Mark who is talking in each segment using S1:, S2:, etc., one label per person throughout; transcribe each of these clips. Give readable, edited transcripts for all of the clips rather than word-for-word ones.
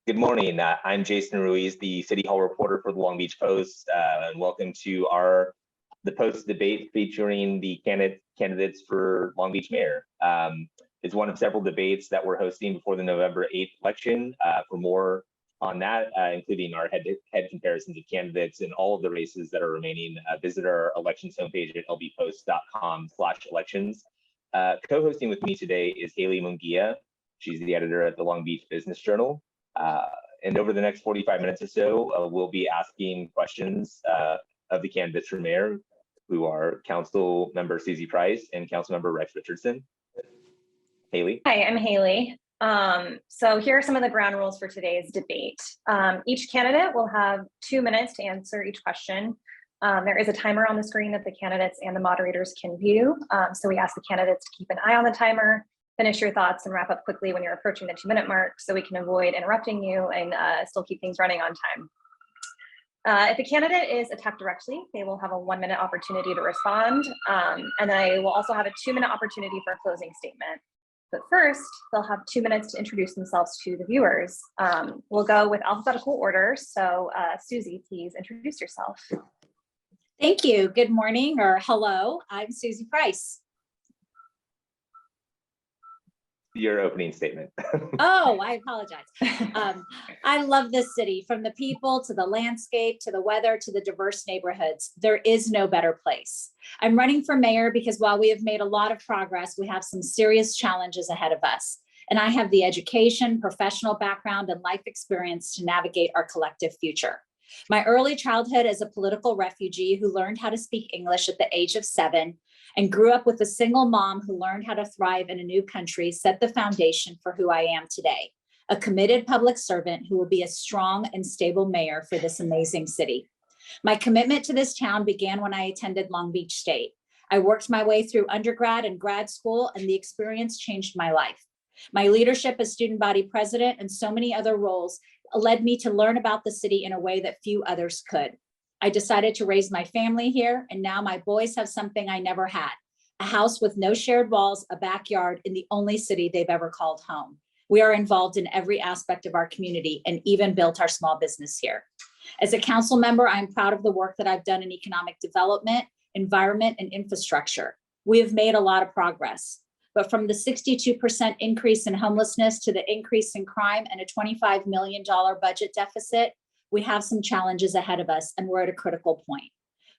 S1: Good morning. I'm Jason Ruiz, the City Hall reporter for the Long Beach Post, and welcome to the Post debate featuring the candidates for Long Beach mayor. It's one of several debates that we're hosting before the November 8th election. For more on that, including our head-to-head comparisons of candidates in all of the races that are remaining, visit our elections homepage at lbpost.com/elections. Co-hosting with me today is Hayley Munguia. She's the editor at the Long Beach Business Journal. And over the next 45 minutes or so, we'll be asking questions of the candidates for mayor, who are Council Member Suzie Price and Council Member Rex Richardson. Haley.
S2: Hi, I'm Haley. So here are some of the ground rules for today's debate. Each candidate will have 2 minutes to answer each question. There is a timer on the screen that the candidates and the moderators can view. So we ask the candidates to keep an eye on the timer, finish your thoughts, and wrap up quickly when you're approaching the 2-minute mark so we can avoid interrupting you and still keep things running on time. If a candidate is attacked directly, they will have a 1-minute opportunity to respond. And they will also have a 2-minute opportunity for a closing statement. But first, they'll have 2 minutes to introduce themselves to the viewers. We'll go with alphabetical order. So Suzie, please introduce yourself.
S3: Thank you. Good morning or hello. I'm Suzie Price.
S1: Your opening statement.
S3: Oh, I apologize. I love this city, from the people to the landscape, to the weather, to the diverse neighborhoods. There is no better place. I'm running for mayor because while we have made a lot of progress, we have some serious challenges ahead of us. And I have the education, professional background, and life experience to navigate our collective future. My early childhood as a political refugee who learned how to speak English at the age of 7 and grew up with a single mom who learned how to thrive in a new country set the foundation for who I am today, a committed public servant who will be a strong and stable mayor for this amazing city. My commitment to this town began when I attended Long Beach State. I worked my way through undergrad and grad school, and the experience changed my life. My leadership as student body president and so many other roles led me to learn about the city in a way that few others could. I decided to raise my family here, and now my boys have something I never had: a house with no shared walls, a backyard in the only city they've ever called home. We are involved in every aspect of our community and even built our small business here. As a council member, I'm proud of the work that I've done in economic development, environment, and infrastructure. We have made a lot of progress. But from the 62% increase in homelessness to the increase in crime and a $25 million budget deficit, we have some challenges ahead of us, and we're at a critical point.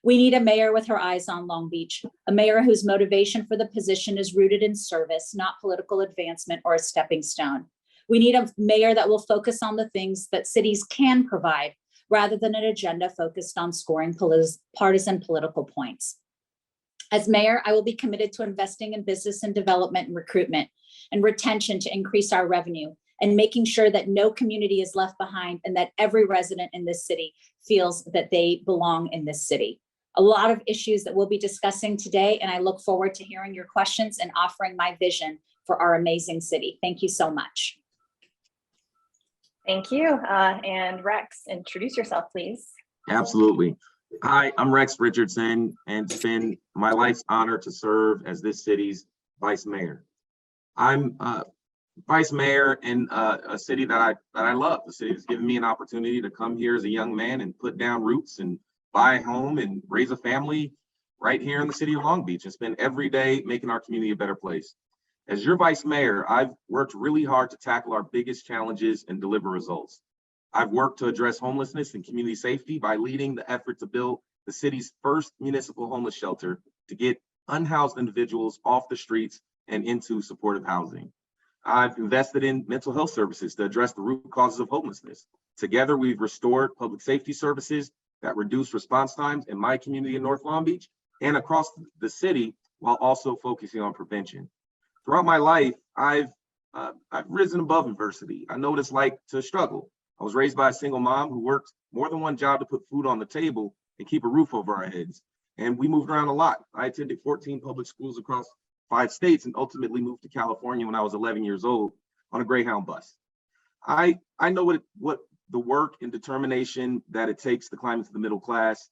S3: We need a mayor with her eyes on Long Beach, a mayor whose motivation for the position is rooted in service, not political advancement or a stepping stone. We need a mayor that will focus on the things that cities can provide, rather than an agenda focused on scoring partisan political points. As mayor, I will be committed to investing in business and development and recruitment and retention to increase our revenue, and making sure that no community is left behind and that every resident in this city feels that they belong in this city. A lot of issues that we'll be discussing today, and I look forward to hearing your questions and offering my vision for our amazing city. Thank you so much.
S2: Thank you. And Rex, introduce yourself, please.
S4: Absolutely. Hi, I'm Rex Richardson, and it's been my life's honor to serve as this city's vice mayor. I'm vice mayor in a city that I love. The city has given me an opportunity to come here as a young man and put down roots and buy a home and raise a family right here in the city of Long Beach and spend every day making our community a better place. As your vice mayor, I've worked really hard to tackle our biggest challenges and deliver results. I've worked to address homelessness and community safety by leading the effort to build the city's first municipal homeless shelter to get unhoused individuals off the streets and into supportive housing. I've invested in mental health services to address the root causes of homelessness. Together, we've restored public safety services that reduce response times in my community in North Long Beach and across the city, while also focusing on prevention. Throughout my life, I've risen above adversity. I know what it's like to struggle. I was raised by a single mom who worked more than one job to put food on the table and keep a roof over our heads. And we moved around a lot. I attended 14 public schools across 5 states and ultimately moved to California when I was 11 years old on a Greyhound bus. I know what the work and determination that it takes to climb into the middle class.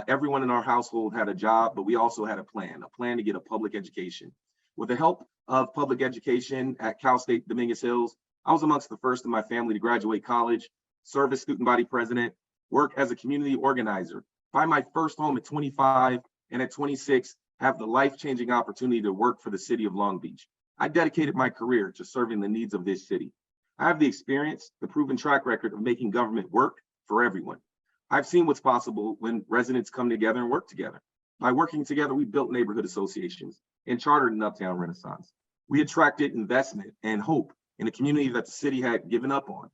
S4: Everyone in our household had a job, but we also had a plan to get a public education. With the help of public education at Cal State Dominguez Hills, I was amongst the first in my family to graduate college, serve as student body president, work as a community organizer, find my first home at 25, and at 26, have the life-changing opportunity to work for the city of Long Beach. I dedicated my career to serving the needs of this city. I have the experience, the proven track record of making government work for everyone. I've seen what's possible when residents come together and work together. By working together, we built neighborhood associations and chartered an Uptown Renaissance. We attracted investment and hope in a community that the city had given up on,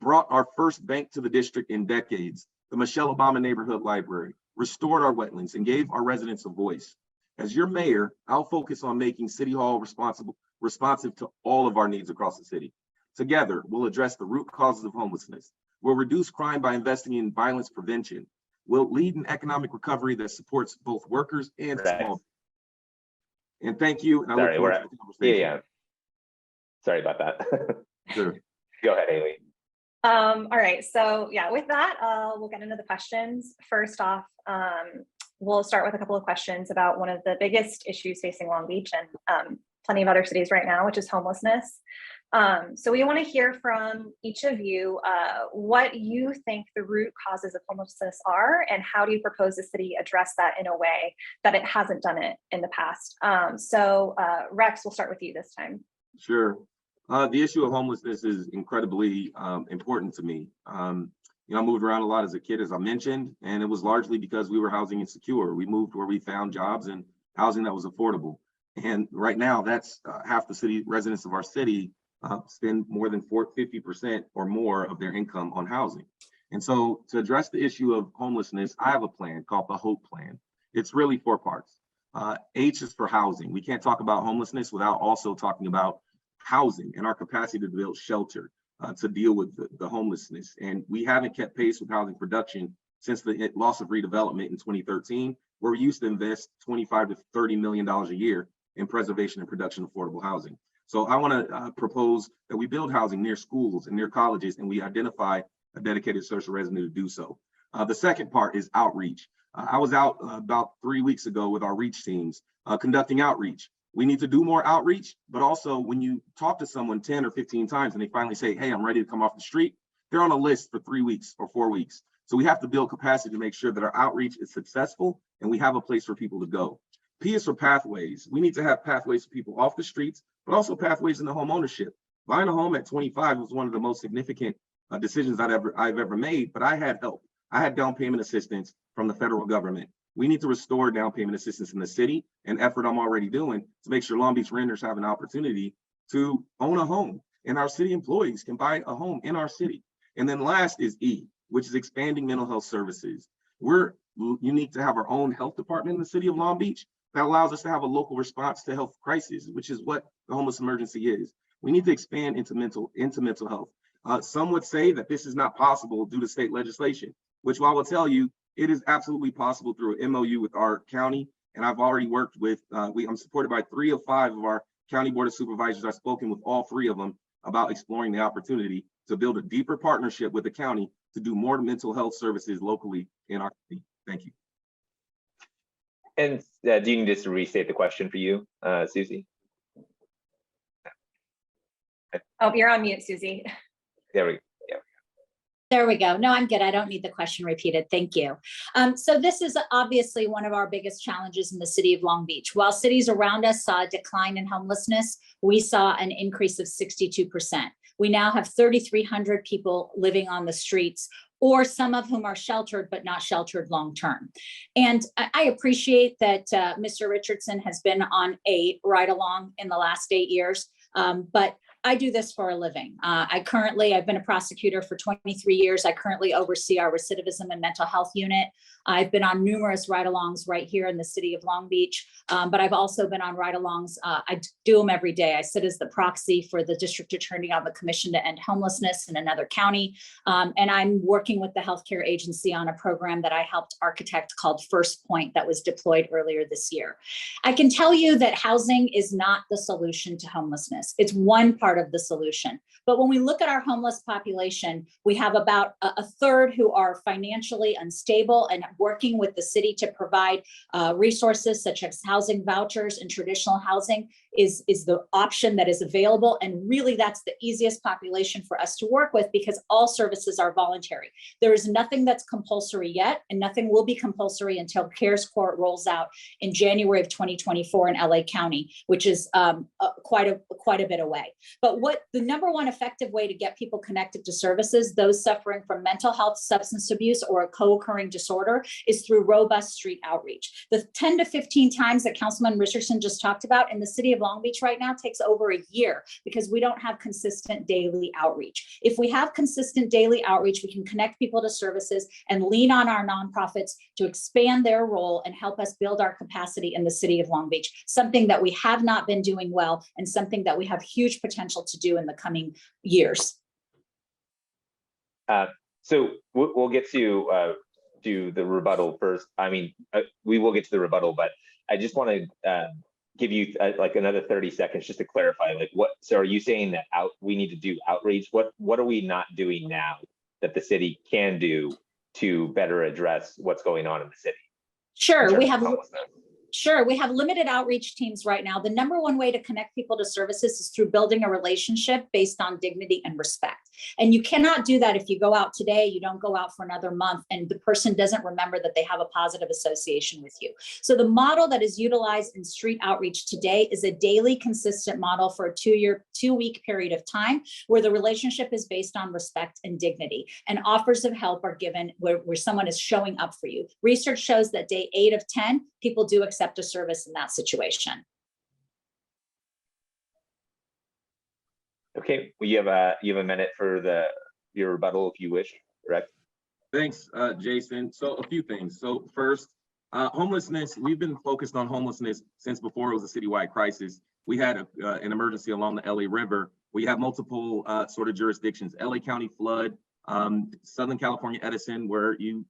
S4: brought our first bank to the district in decades, the Michelle Obama Neighborhood Library, restored our wetlands, and gave our residents a voice. As your mayor, I'll focus on making City Hall responsive to all of our needs across the city. Together, we'll address the root causes of homelessness. We'll reduce crime by investing in violence prevention. We'll lead an economic recovery that supports both workers and small. And thank you. And I look forward to the conversation.
S1: Yeah. Sorry about that.
S4: Sure.
S1: Go ahead, Hayley.
S2: All right, so yeah, with that, we'll get into the questions. First off, we'll start with a couple of questions about one of the biggest issues facing Long Beach and plenty of other cities right now, which is homelessness. So we want to hear from each of you what you think the root causes of homelessness are, and how do you propose the city address that in a way that it hasn't done it in the past. So Rex, we'll start with you this time.
S4: Sure. The issue of homelessness is incredibly important to me. You know, I moved around a lot as a kid, as I mentioned, and it was largely because we were housing insecure. We moved where we found jobs and housing that was affordable. And right now, that's half the city residents of our city spend more than 50% or more of their income on housing. And so to address the issue of homelessness, I have a plan called the HOPE plan. It's really 4 parts. H is for housing. We can't talk about homelessness without also talking about housing and our capacity to build shelter to deal with the homelessness. And we haven't kept pace with housing production since the loss of redevelopment in 2013, where we used to invest $25 to $30 million a year in preservation and production of affordable housing. So I want to propose that we build housing near schools and near colleges, and we identify a dedicated social resident to do so. The second part is outreach. I was out about 3 weeks ago with our reach teams conducting outreach. We need to do more outreach, but also when you talk to someone 10 or 15 times and they finally say, hey, I'm ready to come off the street, they're on a list for 3 weeks or 4 weeks. So we have to build capacity to make sure that our outreach is successful and we have a place for people to go. P is for pathways. We need to have pathways for people off the streets, but also pathways into home ownership. Buying a home at 25 was one of the most significant decisions I've ever made, but I had help. I had down payment assistance from the federal government. We need to restore down payment assistance in the city, an effort I'm already doing to make sure Long Beach renters have an opportunity to own a home, and our city employees can buy a home in our city. And then last is E, which is expanding mental health services. We're unique to have our own health department in the city of Long Beach that allows us to have a local response to health crisis, which is what the homeless emergency is. We need to expand into mental health. Some would say that this is not possible due to state legislation, which I will tell you, it is absolutely possible through an MOU with our county. And I've already worked with, I'm supported by 3 of 5 of our county board of supervisors. I've spoken with all 3 of them about exploring the opportunity to build a deeper partnership with the county to do more mental health services locally in our city. Thank you.
S1: And do you need us to restate the question for you, Suzie?
S2: Oh, you're on mute, Suzie.
S1: There we go.
S3: There we go. No, I'm good. I don't need the question repeated. Thank you. So this is obviously one of our biggest challenges in the city of Long Beach. While cities around us saw a decline in homelessness, we saw an increase of 62%. We now have 3,300 people living on the streets, or some of whom are sheltered, but not sheltered long-term. And I appreciate that Mr. Richardson has been on a ride-along in the last 8 years, but I do this for a living. I've been a prosecutor for 23 years. I currently oversee our recidivism and mental health unit. I've been on numerous ride-alongs right here in the city of Long Beach, but I've also been on ride-alongs. I do them every day. I sit as the proxy for the district attorney on the Commission to End Homelessness in another county. And I'm working with the healthcare agency on a program that I helped architect called First Point that was deployed earlier this year. I can tell you that housing is not the solution to homelessness. It's one part of the solution. But when we look at our homeless population, we have about a third who are financially unstable and working with the city to provide resources such as housing vouchers and traditional housing. is the option that is available. And really that's the easiest population for us to work with because all services are voluntary. There is nothing that's compulsory yet, and nothing will be compulsory until CARES Court rolls out in January of 2024 in LA County, which is quite a bit away. But what the number one effective way to get people connected to services, those suffering from mental health, substance abuse, or a co-occurring disorder, is through robust street outreach. The 10 to 15 times that Councilman Richardson just talked about in the city of Long Beach right now takes over a year because we don't have consistent daily outreach. If we have consistent daily outreach, we can connect people to services and lean on our nonprofits to expand their role and help us build our capacity in the city of Long Beach, something that we have not been doing well and something that we have huge potential to do in the coming years.
S1: So we'll get to the rebuttal first. I mean, we will get to the rebuttal, but I just want to give you like another 30 seconds just to clarify, like what, so are you saying that we need to do outreach? What are we not doing now that the city can do to better address what's going on in the city?
S3: Sure, we have limited outreach teams right now. The number one way to connect people to services is through building a relationship based on dignity and respect. And you cannot do that if you go out today, you don't go out for another month, and the person doesn't remember that they have a positive association with you. So the model that is utilized in street outreach today is a daily consistent model for a 2-week period of time where the relationship is based on respect and dignity, and offers of help are given where someone is showing up for you. Research shows that day 8 of 10, people do accept a service in that situation.
S1: Okay, well, you have a minute for your rebuttal if you wish, correct?
S4: Thanks, Jason. So a few things. So first, homelessness, we've been focused on homelessness since before it was a citywide crisis. We had an emergency along the LA River. We have multiple sort of jurisdictions, LA County flood, Southern California Edison, where you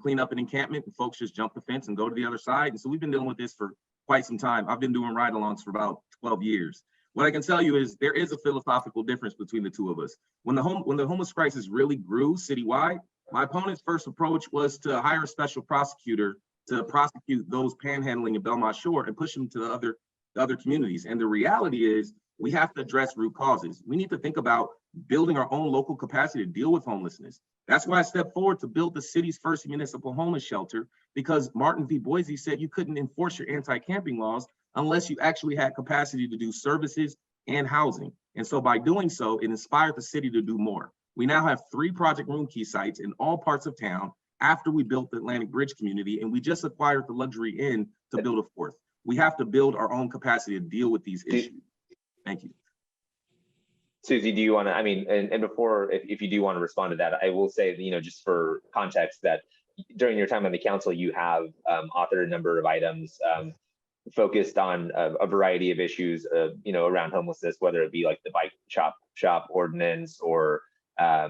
S4: clean up an encampment and folks just jump the fence and go to the other side. And so we've been dealing with this for quite some time. I've been doing ride-alongs for about 12 years. What I can tell you is there is a philosophical difference between the two of us. When the homeless crisis really grew citywide, my opponent's first approach was to hire a special prosecutor to prosecute those panhandling in Belmont Shore and push them to the other communities. And the reality is we have to address root causes. We need to think about building our own local capacity to deal with homelessness. That's why I stepped forward to build the city's first municipal homeless shelter, because Martin v. Boise said you couldn't enforce your anti-camping laws unless you actually had capacity to do services and housing. And so by doing so, it inspired the city to do more. We now have 3 Project Room Key sites in all parts of town after we built the Atlantic Bridge community, and we just acquired the Luxury Inn to build a 4th. We have to build our own capacity to deal with these issues. Thank you.
S1: Suzie, do you want to, I mean, and before, if you do want to respond to that, I will say, just for context, that during your time on the council, you have authored a number of items focused on a variety of issues, around homelessness, whether it be like the bike shop ordinance, or I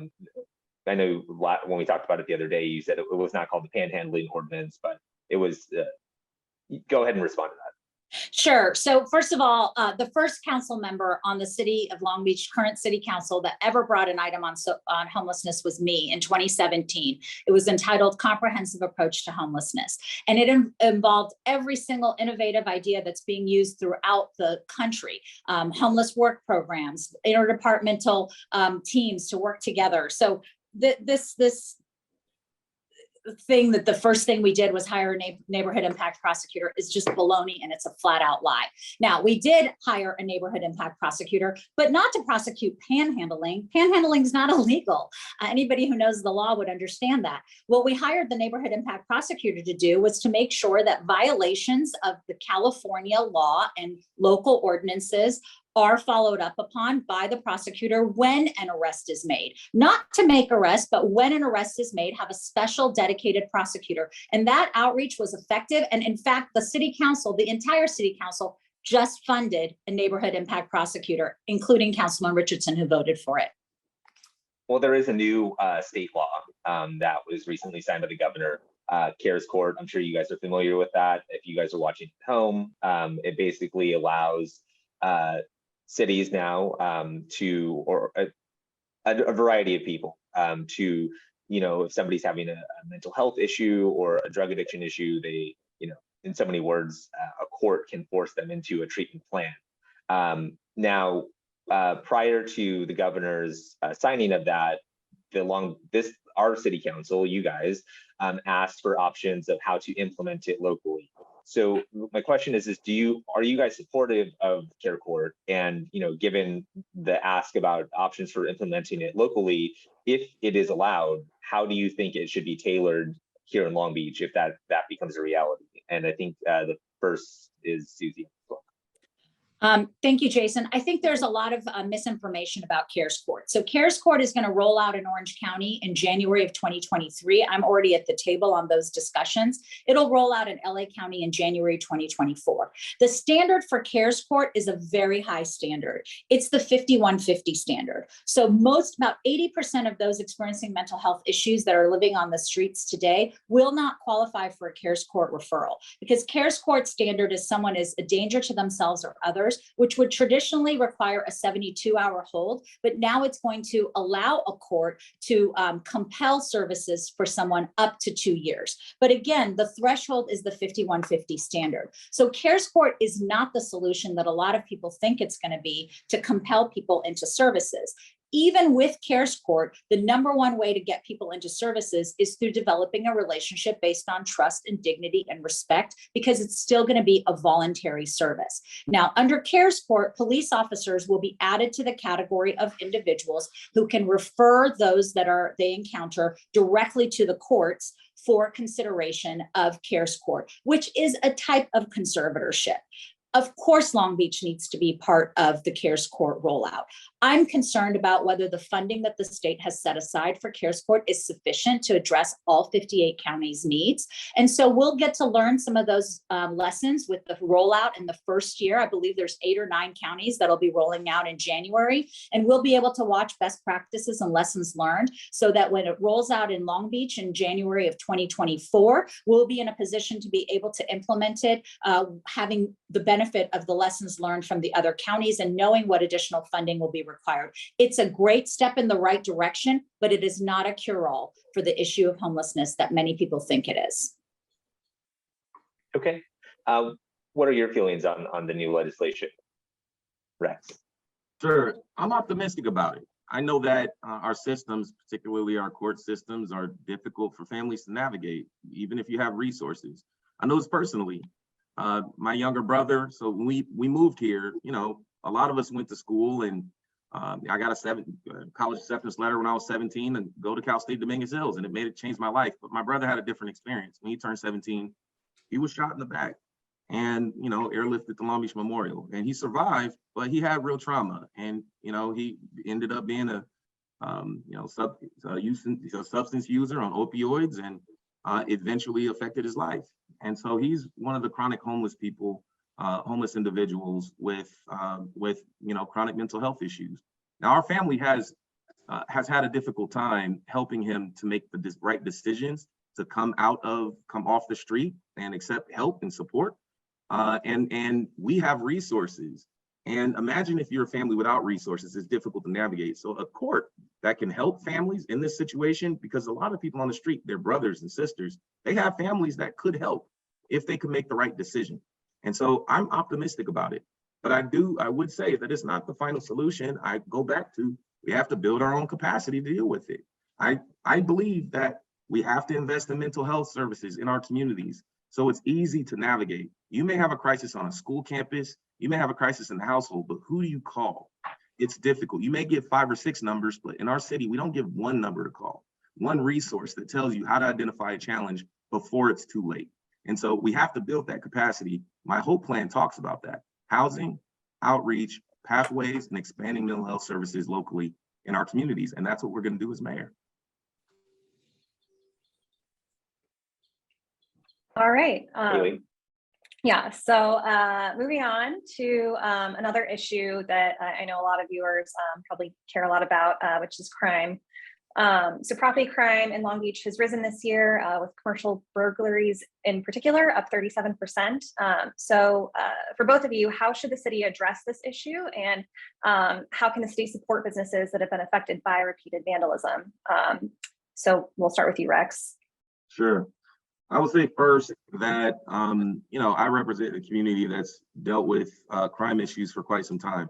S1: know when we talked about it the other day, you said it was not called the panhandling ordinance, but it was, go ahead and respond to that.
S3: Sure. So first of all, the first council member on the city of Long Beach, current city council, that ever brought an item on homelessness was me in 2017. It was entitled Comprehensive Approach to Homelessness. And it involved every single innovative idea that's being used throughout the country. Homeless work programs, interdepartmental teams to work together. So this thing that the first thing we did was hire a neighborhood impact prosecutor is just baloney, and it's a flat out lie. Now, we did hire a neighborhood impact prosecutor, but not to prosecute panhandling. Panhandling is not illegal. Anybody who knows the law would understand that. What we hired the neighborhood impact prosecutor to do was to make sure that violations of the California law and local ordinances are followed up upon by the prosecutor when an arrest is made. Not to make arrests, but when an arrest is made, have a special dedicated prosecutor. And that outreach was effective. And in fact, the city council, the entire city council, just funded a neighborhood impact prosecutor, including Councilman Richardson, who voted for it.
S1: Well, there is a new state law that was recently signed by the governor, CARES Court. I'm sure you guys are familiar with that. If you guys are watching at home, it basically allows cities now or a variety of people to, if somebody's having a mental health issue or a drug addiction issue, they, in so many words, a court can force them into a treatment plan. Now, prior to the governor's signing of that, our city council, you guys, asked for options of how to implement it locally. So my question is are you guys supportive of Care Court? And, given the ask about options for implementing it locally, if it is allowed, how do you think it should be tailored here in Long Beach if that becomes a reality? And I think the first is Suzie.
S3: Thank you, Jason. I think there's a lot of misinformation about CARES Court. So CARES Court is going to roll out in Orange County in January of 2023. I'm already at the table on those discussions. It'll roll out in LA County in January 2024. The standard for CARES Court is a very high standard. It's the 5150 standard. So about 80% of those experiencing mental health issues that are living on the streets today will not qualify for a CARES Court referral, because CARES Court standard is someone is a danger to themselves or others, which would traditionally require a 72-hour hold, but now it's going to allow a court to compel services for someone up to 2 years. But again, the threshold is the 5150 standard. So CARES Court is not the solution that a lot of people think it's going to be to compel people into services. Even with CARES Court, the number one way to get people into services is through developing a relationship based on trust and dignity and respect, because it's still going to be a voluntary service. Now, under CARES Court, police officers will be added to the category of individuals who can refer those that they encounter directly to the courts for consideration of CARES Court, which is a type of conservatorship. Of course, Long Beach needs to be part of the CARES Court rollout. I'm concerned about whether the funding that the state has set aside for CARES Court is sufficient to address all 58 counties' needs. And so we'll get to learn some of those lessons with the rollout in the first year. I believe there's 8 or 9 counties that'll be rolling out in January, and we'll be able to watch best practices and lessons learned so that when it rolls out in Long Beach in January of 2024, we'll be in a position to be able to implement it, having the benefit of the lessons learned from the other counties and knowing what additional funding will be required. It's a great step in the right direction, but it is not a cure-all for the issue of homelessness that many people think it is.
S1: Okay. What are your feelings on the new legislation, Rex?
S4: Sure, I'm optimistic about it. I know that our systems, particularly our court systems, are difficult for families to navigate, even if you have resources. I know this personally. My younger brother, so when we moved here, a lot of us went to school, and I got a college acceptance letter when I was 17 and go to Cal State Dominguez Hills, and it changed my life. But my brother had a different experience. When he turned 17, he was shot in the back and, airlifted to Long Beach Memorial, and he survived, but he had real trauma. And, he ended up being a, substance user on opioids, and eventually affected his life. And so he's one of the chronic homeless people, homeless individuals with chronic mental health issues. Now, our family has had a difficult time helping him to make the right decisions to come off the street and accept help and support. And we have resources. And imagine if you're a family without resources, it's difficult to navigate. So a court that can help families in this situation, because a lot of people on the street, their brothers and sisters, they have families that could help if they could make the right decision. And so I'm optimistic about it. But I would say that it's not the final solution. I go back to, we have to build our own capacity to deal with it. I believe that we have to invest in mental health services in our communities so it's easy to navigate. You may have a crisis on a school campus, you may have a crisis in the household, but who do you call? It's difficult. You may get 5 or 6 numbers, but in our city, we don't give one number to call, one resource that tells you how to identify a challenge before it's too late. And so we have to build that capacity. My whole plan talks about that: housing, outreach, pathways, and expanding mental health services locally in our communities. And that's what we're going to do as mayor.
S2: All right.
S1: Hayley?
S2: Yeah, so moving on to another issue that I know a lot of viewers probably care a lot about, which is crime. So property crime in Long Beach has risen this year, with commercial burglaries in particular up 37%. So for both of you, how should the city address this issue, and how can the city support businesses that have been affected by repeated vandalism? So we'll start with you, Rex.
S4: Sure. I would say first that, I represent a community that's dealt with crime issues for quite some time.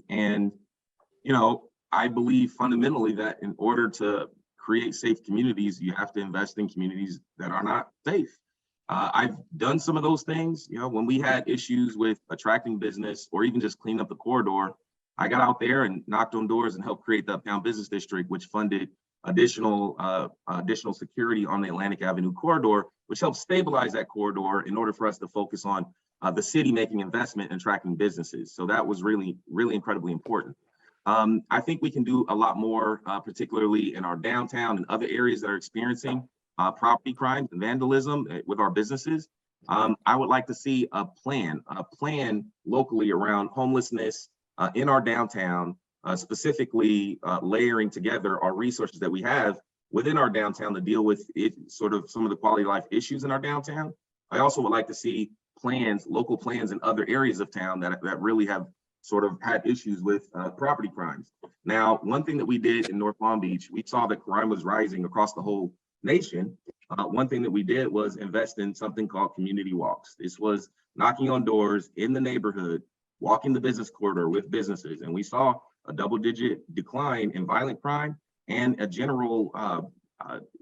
S4: And, I believe fundamentally that in order to create safe communities, you have to invest in communities that are not safe. I've done some of those things, when we had issues with attracting business or even just clean up the corridor, I got out there and knocked on doors and helped create the Uptown Business District, which funded additional security on the Atlantic Avenue corridor, which helped stabilize that corridor in order for us to focus on the city making investment and attracting businesses. So that was really, really incredibly important. I think we can do a lot more, particularly in our downtown and other areas that are experiencing property crimes and vandalism with our businesses. I would like to see a plan locally around homelessness in our downtown, specifically layering together our resources that we have within our downtown to deal with sort of some of the quality of life issues in our downtown. I also would like to see plans, local plans in other areas of town that really have sort of had issues with property crimes. Now, one thing that we did in North Long Beach, we saw that crime was rising across the whole nation. One thing that we did was invest in something called community walks. This was knocking on doors in the neighborhood, walking the business corridor with businesses. And we saw a double-digit decline in violent crime and a general,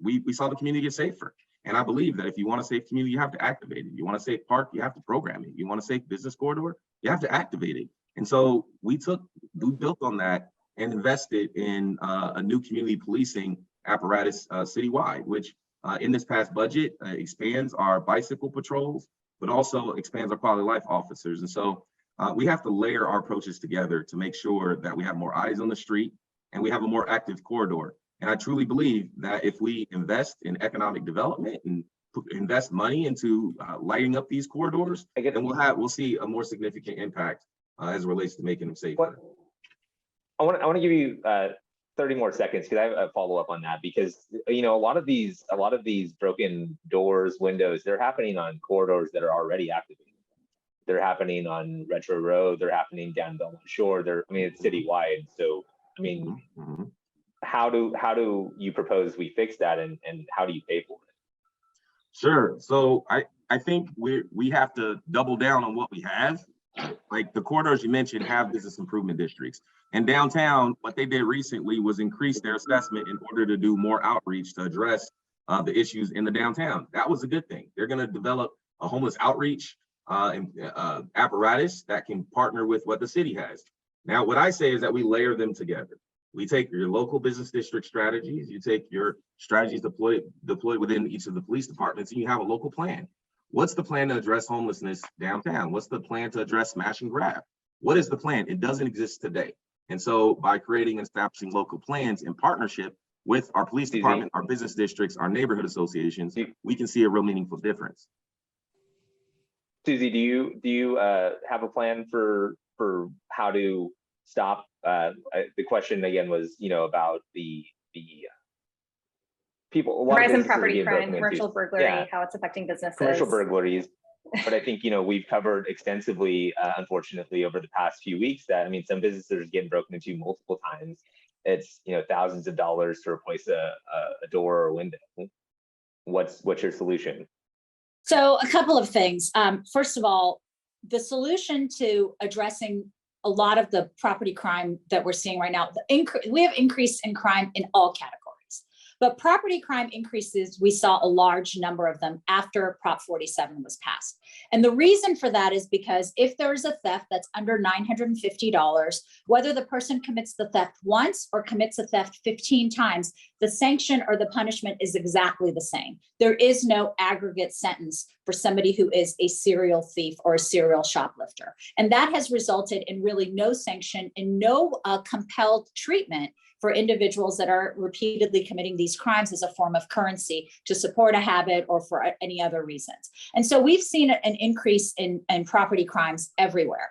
S4: we saw the community get safer. And I believe that if you want a safe community, you have to activate it. You want a safe park, you have to program it. You want a safe business corridor, you have to activate it. And so we built on that and invested in a new community policing apparatus citywide, which in this past budget expands our bicycle patrols, but also expands our quality of life officers. And so we have to layer our approaches together to make sure that we have more eyes on the street and we have a more active corridor. And I truly believe that if we invest in economic development and invest money into lighting up these corridors, then we'll see a more significant impact as it relates to making them safer.
S1: I want to give you 30 more seconds because I have a follow up on that, because a lot of these broken doors, windows, they're happening on corridors that are already activated. They're happening on Retro Road. They're happening down Belmont Shore. It's citywide. So how do you propose we fix that, and how do you pay for it?
S4: Sure. So I think we have to double down on what we have. Like the corridors you mentioned have business improvement districts. And downtown, what they did recently was increase their assessment in order to do more outreach to address the issues in the downtown. That was a good thing. They're going to develop a homeless outreach apparatus that can partner with what the city has. Now, what I say is that we layer them together. We take your local business district strategies, you take your strategies deployed within each of the police departments, and you have a local plan. What's the plan to address homelessness downtown? What's the plan to address smash and grab? What is the plan? It doesn't exist today. And so by creating and establishing local plans in partnership with our police department, our business districts, our neighborhood associations, we can see a real meaningful difference.
S1: Suzie, do you have a plan for how to stop? The question again was, about the people.
S2: Rise in property crime, commercial burglary, how it's affecting businesses.
S1: Commercial burglaries. But I think, we've covered extensively, unfortunately, over the past few weeks that, some businesses are getting broken into multiple times. It's, thousands of dollars to replace a door or a window. What's your solution?
S3: So a couple of things. First of all, the solution to addressing a lot of the property crime that we're seeing right now, we have increase in crime in all categories. But property crime increases, we saw a large number of them after Prop 47 was passed. And the reason for that is because if there's a theft that's under $950, whether the person commits the theft once or commits a theft 15 times, the sanction or the punishment is exactly the same. There is no aggregate sentence for somebody who is a serial thief or a serial shoplifter. And that has resulted in really no sanction and no compelled treatment for individuals that are repeatedly committing these crimes as a form of currency to support a habit or for any other reasons. And so we've seen an increase in property crimes everywhere.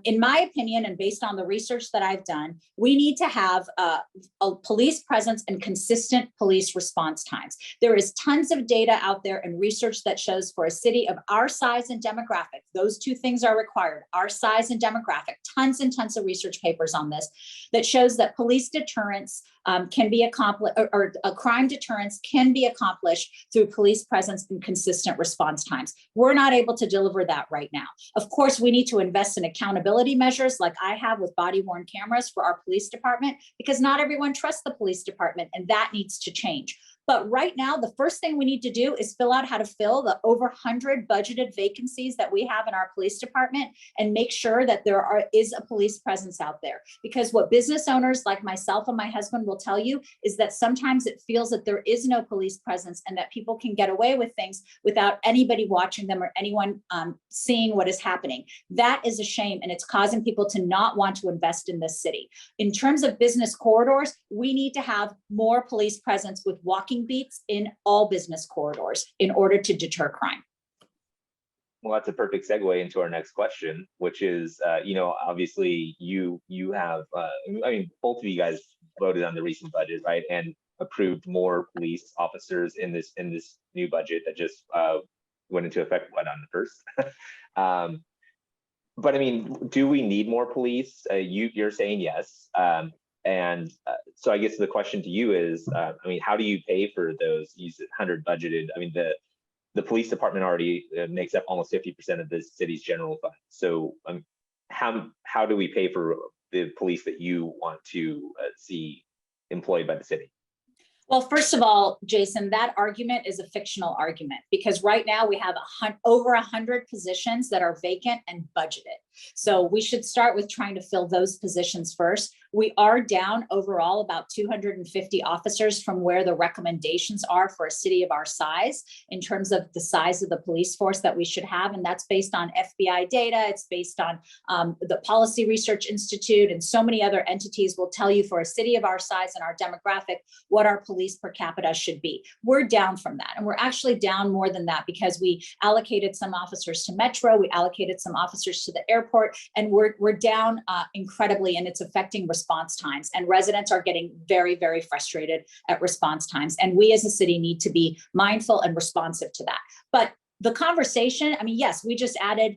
S3: In my opinion, and based on the research that I've done, we need to have a police presence and consistent police response times. There is tons of data out there and research that shows for a city of our size and demographic, those two things are required, our size and demographic, tons and tons of research papers on this that shows that police deterrence can be accomplished, or a crime deterrence can be accomplished through police presence and consistent response times. We're not able to deliver that right now. Of course, we need to invest in accountability measures like I have with body-worn cameras for our police department, because not everyone trusts the police department, and that needs to change. But right now, the first thing we need to do is fill out how to fill the over 100 budgeted vacancies that we have in our police department, and make sure that there is a police presence out there. Because what business owners like myself and my husband will tell you is that sometimes it feels that there is no police presence, and that people can get away with things without anybody watching them or anyone seeing what is happening. That is a shame, and it's causing people to not want to invest in this city. In terms of business corridors, we need to have more police presence with walking beats in all business corridors in order to deter crime.
S1: Well, that's a perfect segue into our next question, which is, obviously you have, both of you guys voted on the recent budget, right, and approved more police officers in this new budget that just went into effect on the 1st. But I mean, do we need more police? You're saying yes. So I guess the question to you is, how do you pay for those 100 budgeted? I mean, the police department already makes up almost 50% of the city's general fund. So how do we pay for the police that you want to see employed by the city?
S3: Well, first of all, Jason, that argument is a fictional argument, because right now we have over 100 positions that are vacant and budgeted. So we should start with trying to fill those positions first. We are down overall about 250 officers from where the recommendations are for a city of our size in terms of the size of the police force that we should have. And that's based on FBI data. It's based on the Policy Research Institute, and so many other entities will tell you for a city of our size and our demographic what our police per capita should be. We're down from that. And we're actually down more than that, because we allocated some officers to Metro, we allocated some officers to the airport, and we're down incredibly, and it's affecting response times. And residents are getting very, very frustrated at response times. And we as a city need to be mindful and responsive to that. But the conversation, yes, we just added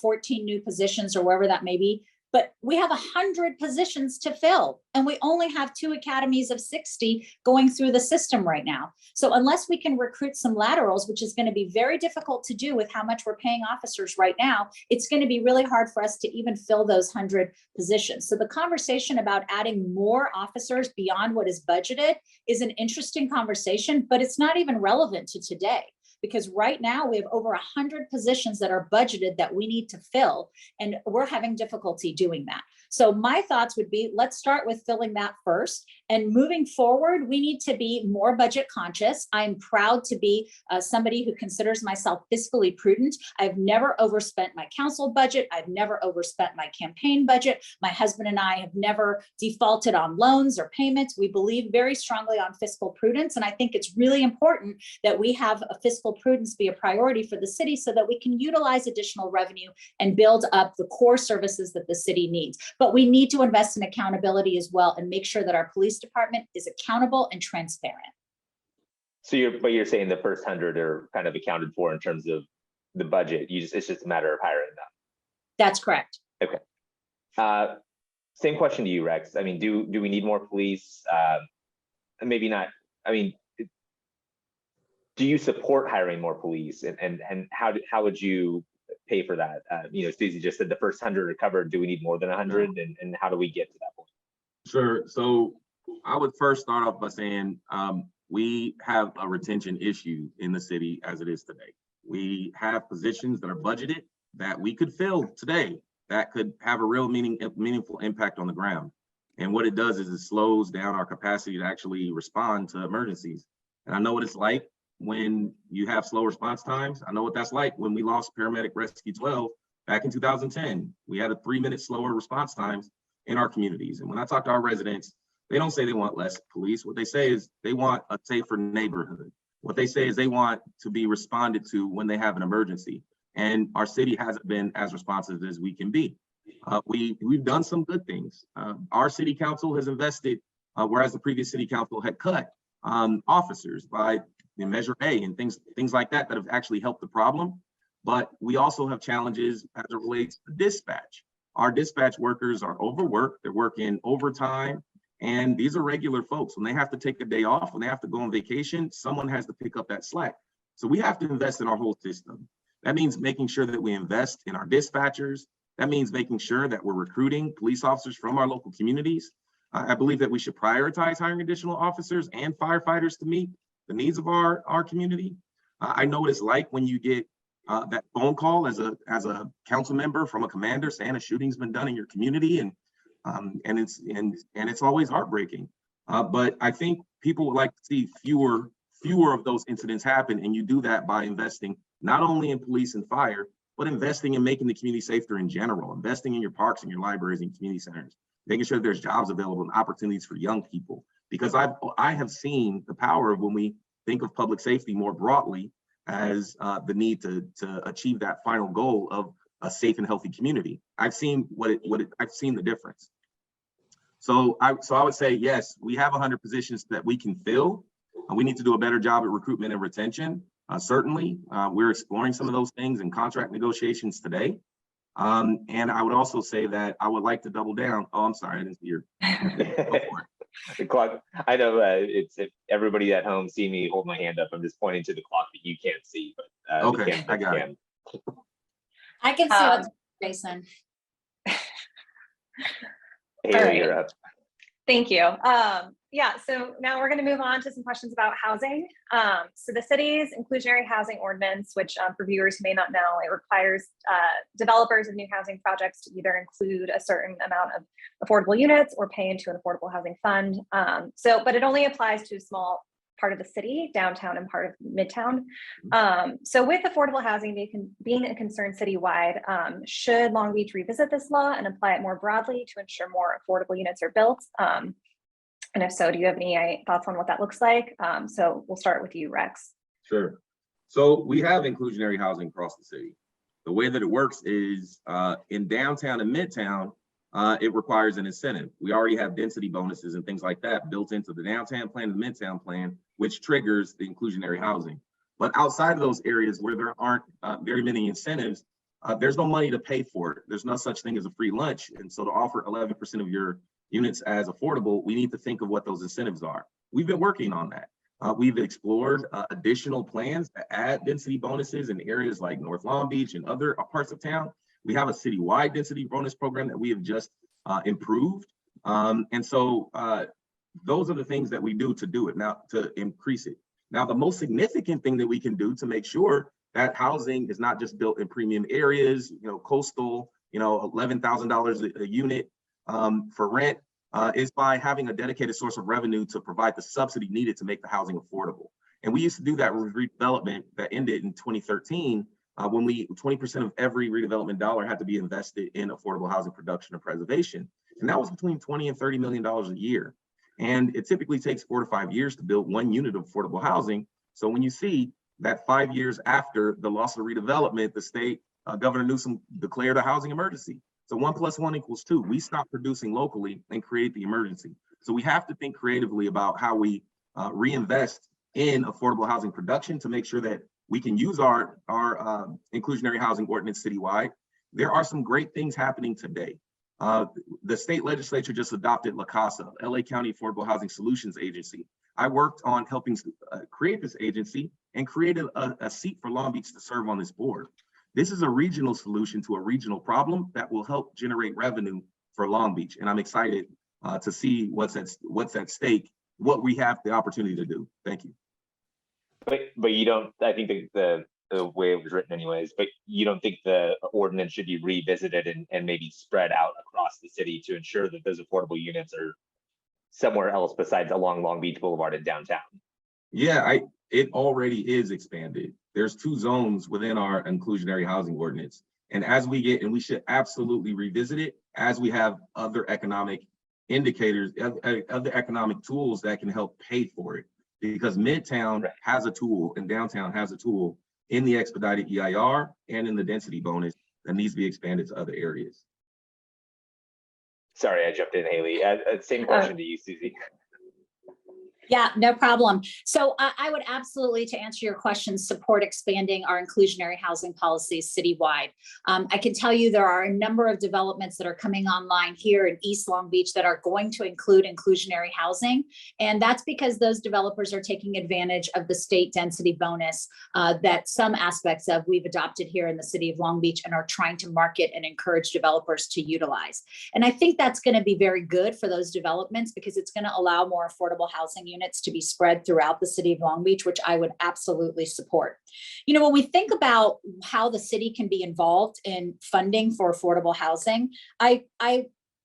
S3: 14 new positions or wherever that may be, but we have 100 positions to fill, and we only have 2 academies of 60 going through the system right now. So unless we can recruit some laterals, which is going to be very difficult to do with how much we're paying officers right now, it's going to be really hard for us to even fill those 100 positions. So the conversation about adding more officers beyond what is budgeted is an interesting conversation, but it's not even relevant to today. Because right now we have over 100 positions that are budgeted that we need to fill, and we're having difficulty doing that. So my thoughts would be, let's start with filling that first. And moving forward, we need to be more budget conscious. I'm proud to be somebody who considers myself fiscally prudent. I've never overspent my council budget. I've never overspent my campaign budget. My husband and I have never defaulted on loans or payments. We believe very strongly on fiscal prudence. And I think it's really important that we have a fiscal prudence be a priority for the city, so that we can utilize additional revenue and build up the core services that the city needs. But we need to invest in accountability as well, and make sure that our police department is accountable and transparent.
S1: So you're saying the first 100 are kind of accounted for in terms of the budget. It's just a matter of hiring them.
S3: That's correct.
S1: Okay. Same question to you, Rex. Do we need more police? Maybe not. Do you support hiring more police, and how would you pay for that? Suzie just said the first 100 are covered. Do we need more than 100, and how do we get to that point?
S4: Sure. So I would first start off by saying we have a retention issue in the city as it is today. We have positions that are budgeted that we could fill today that could have a real meaningful impact on the ground. And what it does is it slows down our capacity to actually respond to emergencies. And I know what it's like when you have slow response times. I know what that's like when we lost Paramedic Rescue 12 back in 2010. We had a 3-minute slower response times in our communities. And when I talk to our residents, they don't say they want less police. What they say is they want a safer neighborhood. What they say is they want to be responded to when they have an emergency. And our city hasn't been as responsive as we can be. We've done some good things. Our city council has invested, whereas the previous city council had cut officers by Measure A and things like that have actually helped the problem. But we also have challenges as it relates to dispatch. Our dispatch workers are overworked. They're working overtime. And these are regular folks. When they have to take a day off, when they have to go on vacation, someone has to pick up that slack. So we have to invest in our whole system. That means making sure that we invest in our dispatchers. That means making sure that we're recruiting police officers from our local communities. I believe that we should prioritize hiring additional officers and firefighters to meet the needs of our community. I know what it's like when you get that phone call as a council member from a commander saying a shooting's been done in your community, and it's always heartbreaking. But I think people would like to see fewer of those incidents happen, and you do that by investing not only in police and fire, but investing in making the community safer in general, investing in your parks and your libraries and community centers, making sure there's jobs available and opportunities for young people. Because I have seen the power of when we think of public safety more broadly as the need to achieve that final goal of a safe and healthy community. I've seen I've seen the difference. So I would say, yes, we have 100 positions that we can fill. We need to do a better job at recruitment and retention. Certainly, we're exploring some of those things in contract negotiations today. And I would also say that I would like to double down. Oh, I'm sorry, I didn't see your.
S1: The clock. I know it's if everybody at home see me hold my hand up, I'm just pointing to the clock that you can't see. But
S4: okay, I got it.
S3: I can see what's Jason.
S1: Hayley, you're up.
S2: Thank you. Yeah, so now we're going to move on to some questions about housing. So the city's inclusionary housing ordinance, which for viewers who may not know, it requires developers of new housing projects to either include a certain amount of affordable units or pay into an affordable housing fund. But it only applies to a small part of the city, downtown and part of Midtown. So with affordable housing being a concern citywide, should Long Beach revisit this law and apply it more broadly to ensure more affordable units are built? And if so, do you have any thoughts on what that looks like? So we'll start with you, Rex.
S4: Sure. So we have inclusionary housing across the city. The way that it works is in downtown and Midtown, it requires an incentive. We already have density bonuses and things like that built into the downtown plan and the Midtown plan, which triggers the inclusionary housing. But outside of those areas where there aren't very many incentives, there's no money to pay for it. There's no such thing as a free lunch. And so to offer 11% of your units as affordable, we need to think of what those incentives are. We've been working on that. We've explored additional plans to add density bonuses in areas like North Long Beach and other parts of town. We have a citywide density bonus program that we have just improved. And so those are the things that we do to do it now, to increase it. Now, the most significant thing that we can do to make sure that housing is not just built in premium areas, coastal, $11,000 a unit for rent, is by having a dedicated source of revenue to provide the subsidy needed to make the housing affordable. And we used to do that with redevelopment that ended in 2013, when 20% of every redevelopment dollar had to be invested in affordable housing production or preservation. And that was between $20 and $30 million a year. And it typically takes 4 to 5 years to build 1 unit of affordable housing. So when you see that 5 years after the loss of redevelopment, the state, Governor Newsom declared a housing emergency. So 1 + 1 = 2. We stopped producing locally and create the emergency. So we have to think creatively about how we reinvest in affordable housing production to make sure that we can use our inclusionary housing ordinance citywide. There are some great things happening today. The state legislature just adopted La Casa, LA County Affordable Housing Solutions Agency. I worked on helping create this agency and created a seat for Long Beach to serve on this board. This is a regional solution to a regional problem that will help generate revenue for Long Beach. And I'm excited to see what's at stake, what we have the opportunity to do. Thank you.
S1: But you don't, I think the way it was written anyways, but you don't think the ordinance should be revisited and maybe spread out across the city to ensure that those affordable units are somewhere else besides along Long Beach Boulevard and downtown?
S4: Yeah, it already is expanded. There's 2 zones within our inclusionary housing ordinance. And and we should absolutely revisit it as we have other economic indicators, other economic tools that can help pay for it. Because Midtown has a tool and downtown has a tool in the expedited EIR and in the density bonus that needs to be expanded to other areas.
S1: Sorry, I jumped in, Hayley. Same question to you, Suzie.
S3: Yeah, no problem. So I would absolutely, to answer your question, support expanding our inclusionary housing policies citywide. I can tell you there are a number of developments that are coming online here in East Long Beach that are going to include inclusionary housing. And that's because those developers are taking advantage of the state density bonus that some aspects of we've adopted here in the city of Long Beach and are trying to market and encourage developers to utilize. And I think that's going to be very good for those developments because it's going to allow more affordable housing units to be spread throughout the city of Long Beach, which I would absolutely support. You know, when we think about how the city can be involved in funding for affordable housing, I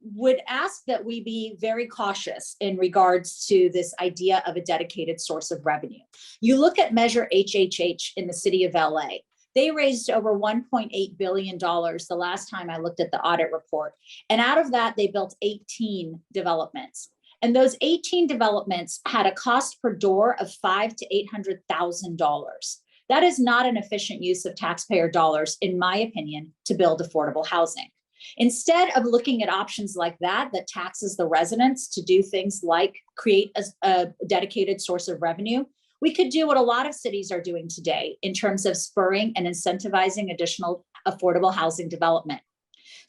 S3: would ask that we be very cautious in regards to this idea of a dedicated source of revenue. You look at Measure HHH in the city of LA. They raised over $1.8 billion the last time I looked at the audit report. And out of that, they built 18 developments. And those 18 developments had a cost per door of $500,000 to $800,000. That is not an efficient use of taxpayer dollars, in my opinion, to build affordable housing. Instead of looking at options like that taxes the residents to do things like create a dedicated source of revenue, we could do what a lot of cities are doing today in terms of spurring and incentivizing additional affordable housing development,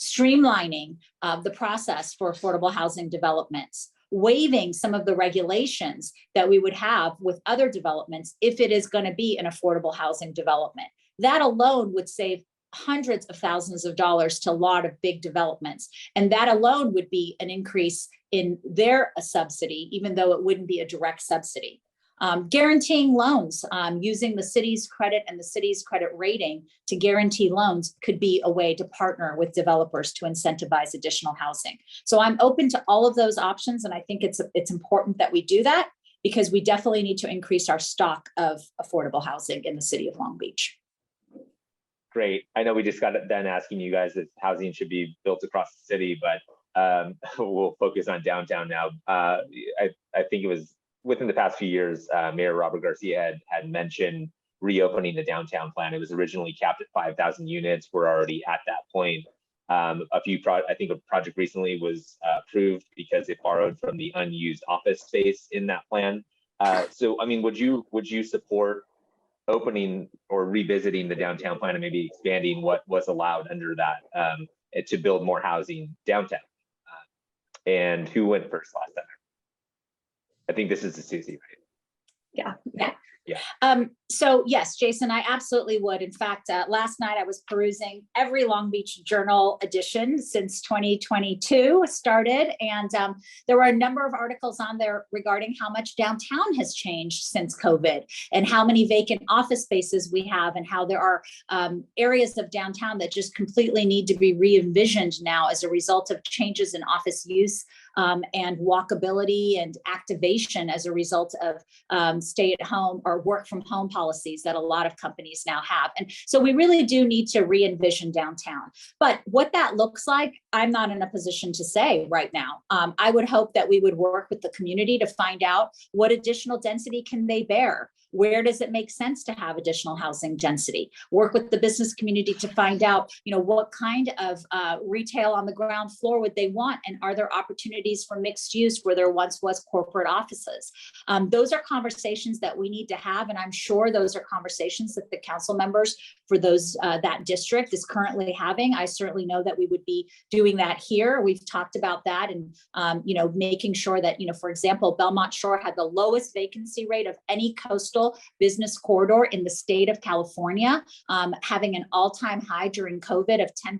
S3: streamlining the process for affordable housing developments, waiving some of the regulations that we would have with other developments if it is going to be an affordable housing development. That alone would save hundreds of thousands of dollars to a lot of big developments. And that alone would be an increase in their subsidy, even though it wouldn't be a direct subsidy. Guaranteeing loans, using the city's credit and the city's credit rating to guarantee loans could be a way to partner with developers to incentivize additional housing. So I'm open to all of those options. And I think it's important that we do that because we definitely need to increase our stock of affordable housing in the city of Long Beach.
S1: Great. I know we just got done asking you guys if housing should be built across the city, but we'll focus on downtown now. I think it was within the past few years, Mayor Robert Garcia had mentioned reopening the downtown plan. It was originally capped at 5,000 units. We're already at that point. I think a project recently was approved because it borrowed from the unused office space in that plan. So, I mean, would you support opening or revisiting the downtown plan and maybe expanding what was allowed under that to build more housing downtown? And who went first last time? I think this is the Suzie, right?
S2: Yeah.
S3: So yes, Jason, I absolutely would. In fact, last night I was perusing every Long Beach Journal edition since 2022 started. And there were a number of articles on there regarding how much downtown has changed since COVID and how many vacant office spaces we have and how there are areas of downtown that just completely need to be re-envisioned now as a result of changes in office use and walkability and activation as a result of stay at home or work from home policies that a lot of companies now have. And so we really do need to re-envision downtown. But what that looks like, I'm not in a position to say right now. I would hope that we would work with the community to find out what additional density can they bear. Where does it make sense to have additional housing density? Work with the business community to find out, what kind of retail on the ground floor would they want? And are there opportunities for mixed use where there once was corporate offices? Those are conversations that we need to have. And I'm sure those are conversations that the council members for those that district is currently having. I certainly know that we would be doing that here. We've talked about that and, making sure that, for example, Belmont Shore had the lowest vacancy rate of any coastal business corridor in the state of California, having an all-time high during COVID of 10%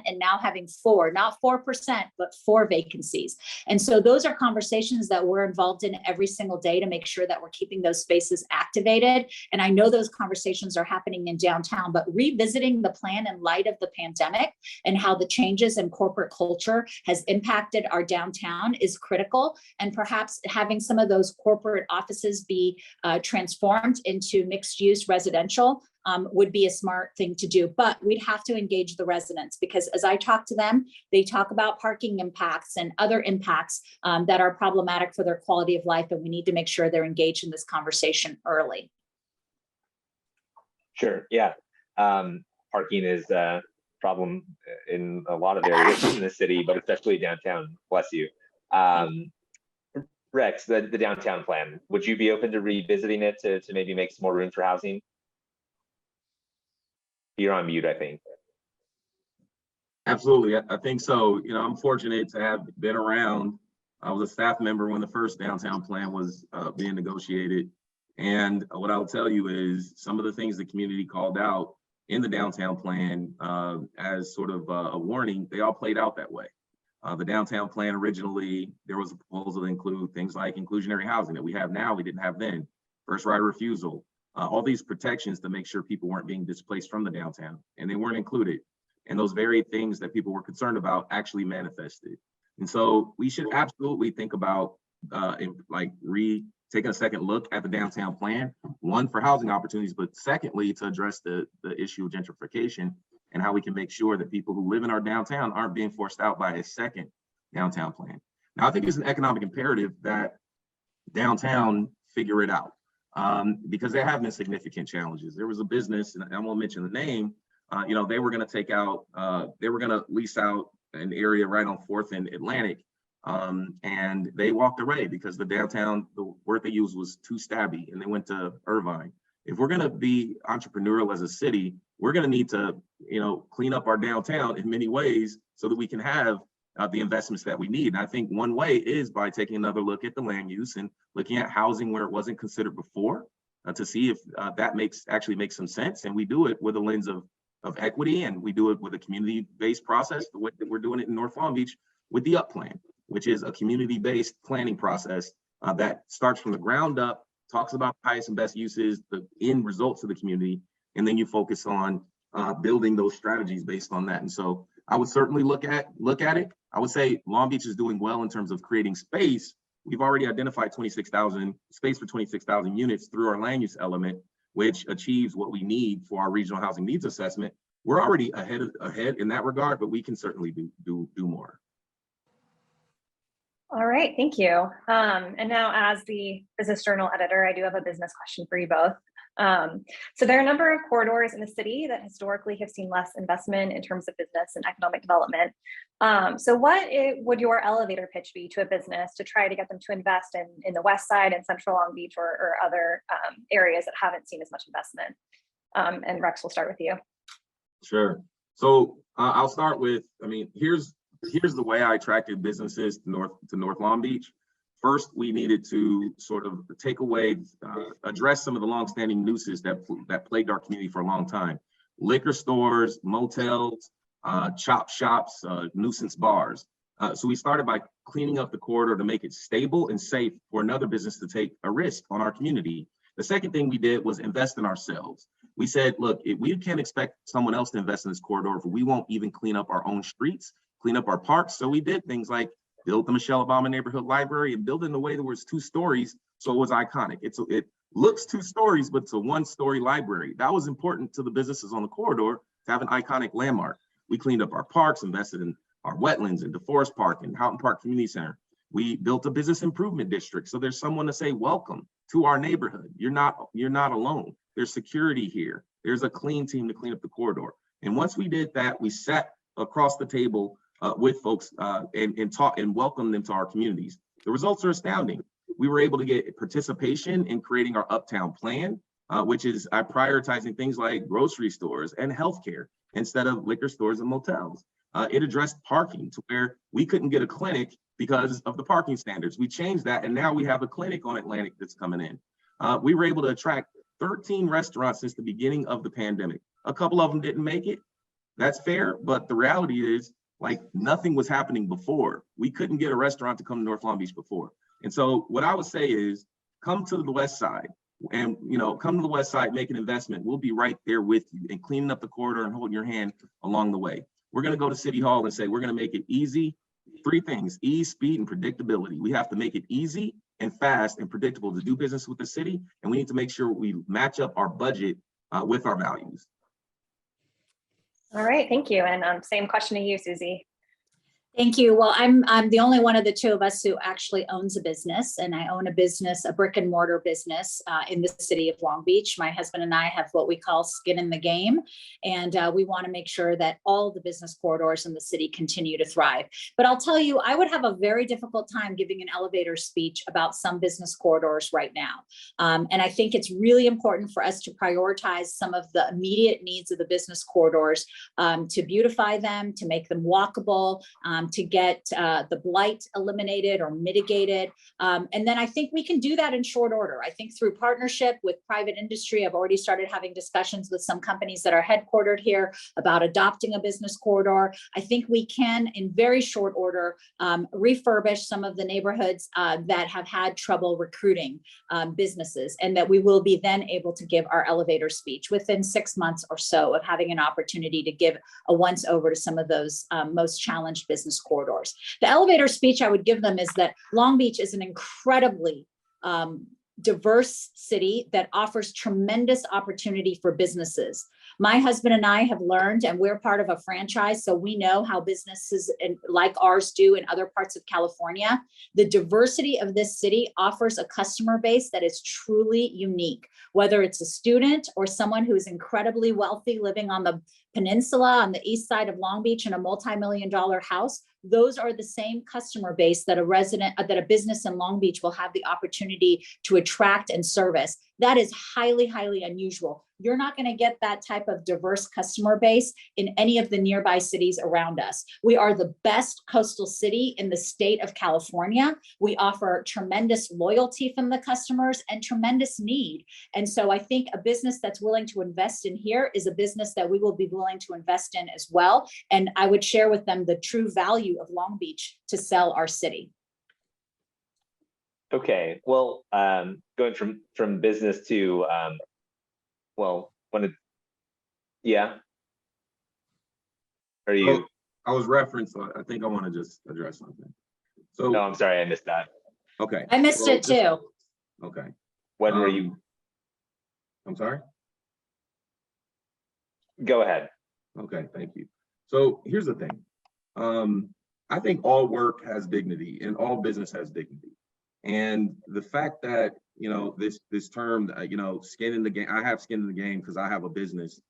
S3: and now having not 4%, but 4 vacancies. And so those are conversations that we're involved in every single day to make sure that we're keeping those spaces activated. And I know those conversations are happening in downtown, but revisiting the plan in light of the pandemic and how the changes in corporate culture has impacted our downtown is critical. And perhaps having some of those corporate offices be transformed into mixed use residential would be a smart thing to do. But we'd have to engage the residents because as I talk to them, they talk about parking impacts and other impacts that are problematic for their quality of life. And we need to make sure they're engaged in this conversation early.
S1: Sure, yeah. Parking is a problem in a lot of areas in the city, but especially downtown, bless you. Rex, the downtown plan, would you be open to revisiting it to maybe make some more room for housing? You're on mute, I think.
S4: Absolutely, I think so. You know, I'm fortunate to have been around. I was a staff member when the first downtown plan was being negotiated. And what I'll tell you is some of the things the community called out in the downtown plan as sort of a warning, they all played out that way. The downtown plan originally, there was a proposal to include things like inclusionary housing that we have now, we didn't have then, first right of refusal, all these protections to make sure people weren't being displaced from the downtown, and they weren't included. And those very things that people were concerned about actually manifested. And so we should absolutely think about taking a second look at the downtown plan, one for housing opportunities, but secondly, to address the issue of gentrification and how we can make sure that people who live in our downtown aren't being forced out by a second downtown plan. Now, I think it's an economic imperative that downtown figure it out because there have been significant challenges. There was a business, and I won't mention the name, they were going to lease out an area right on 4th and Atlantic. And they walked away because the downtown, the word they used was too stabby, and they went to Irvine. If we're going to be entrepreneurial as a city, we're going to need to, clean up our downtown in many ways so that we can have the investments that we need. And I think one way is by taking another look at the land use and looking at housing where it wasn't considered before to see if that actually makes some sense. And we do it with a lens of equity, and we do it with a community-based process, the way that we're doing it in North Long Beach with the UP plan, which is a community-based planning process that starts from the ground up, talks about highest and best uses, the end results of the community, and then you focus on building those strategies based on that. And so I would certainly look at it. I would say Long Beach is doing well in terms of creating space. We've already identified 26,000 space for 26,000 units through our land use element, which achieves what we need for our regional housing needs assessment. We're already ahead in that regard, but we can certainly do more.
S2: All right, thank you. And now as the Business Journal editor, I do have a business question for you both. So there are a number of corridors in the city that historically have seen less investment in terms of business and economic development. So what would your elevator pitch be to a business to try to get them to invest in the West Side and Central Long Beach or other areas that haven't seen as much investment? And Rex, we'll start with you.
S4: Sure. So I'll start with, here's the way I attracted businesses to North Long Beach. First, we needed to sort of take away, address some of the longstanding nuisances that plagued our community for a long time. Liquor stores, motels, chop shops, nuisance bars. So we started by cleaning up the corridor to make it stable and safe for another business to take a risk on our community. The second thing we did was invest in ourselves. We said, look, we can't expect someone else to invest in this corridor if we won't even clean up our own streets, clean up our parks. So we did things like build the Michelle Obama Neighborhood Library and build it in a way that was 2 stories. So it was iconic. It looks 2 stories, but it's a 1-story library. That was important to the businesses on the corridor to have an iconic landmark. We cleaned up our parks, invested in our wetlands and DeForest Park and Houghton Park Community Center. We built a business improvement district. So there's someone to say, welcome to our neighborhood. You're not alone. There's security here. There's a clean team to clean up the corridor. And once we did that, we sat across the table with folks and taught and welcomed them to our communities. The results are astounding. We were able to get participation in creating our Uptown plan, which is prioritizing things like grocery stores and healthcare instead of liquor stores and motels. It addressed parking to where we couldn't get a clinic because of the parking standards. We changed that, and now we have a clinic on Atlantic that's coming in. We were able to attract 13 restaurants since the beginning of the pandemic. A couple of them didn't make it. That's fair, but the reality is, like, nothing was happening before. We couldn't get a restaurant to come to North Long Beach before. And so what I would say is, come to the West Side and, come to the West Side, make an investment. We'll be right there with you and cleaning up the corridor and holding your hand along the way. We're going to go to City Hall and say, we're going to make it easy. 3 things: ease, speed, and predictability. We have to make it easy and fast and predictable to do business with the city. And we need to make sure we match up our budget with our values.
S2: All right, thank you. And same question to you, Suzie.
S3: Thank you. Well, I'm the only one of the two of us who actually owns a business, and I own a business, a brick and mortar business in the city of Long Beach. My husband and I have what we call skin in the game, and we want to make sure that all the business corridors in the city continue to thrive. But I'll tell you, I would have a very difficult time giving an elevator speech about some business corridors right now. And I think it's really important for us to prioritize some of the immediate needs of the business corridors, to beautify them, to make them walkable, to get the blight eliminated or mitigated. And then I think we can do that in short order. I think through partnership with private industry, I've already started having discussions with some companies that are headquartered here about adopting a business corridor. I think we can, in very short order, refurbish some of the neighborhoods that have had trouble recruiting businesses, and that we will be then able to give our elevator speech within 6 months or so of having an opportunity to give a once over to some of those most challenged business corridors. The elevator speech I would give them is that Long Beach is an incredibly diverse city that offers tremendous opportunity for businesses. My husband and I have learned, and we're part of a franchise, so we know how businesses like ours do in other parts of California. The diversity of this city offers a customer base that is truly unique, whether it's a student or someone who is incredibly wealthy living on the peninsula on the east side of Long Beach in a multi-million-dollar house. Those are the same customer base that a business in Long Beach will have the opportunity to attract and service. That is highly, highly unusual. You're not going to get that type of diverse customer base in any of the nearby cities around us. We are the best coastal city in the state of California. We offer tremendous loyalty from the customers and tremendous need. And so I think a business that's willing to invest in here is a business that we will be willing to invest in as well. And I would share with them the true value of Long Beach to sell our city.
S1: Okay, well, going from business to, yeah. Are you?
S4: Oh, I was referenced, so I think I want to just address something. So,
S1: No, I'm sorry, I missed that.
S4: okay.
S3: I missed it too.
S4: Okay.
S1: When were you?
S4: I'm sorry?
S1: Go ahead.
S4: Okay, thank you. So here's the thing. I think all work has dignity and all business has dignity. And the fact that, this term, skin in the game, I have skin in the game because I have a business.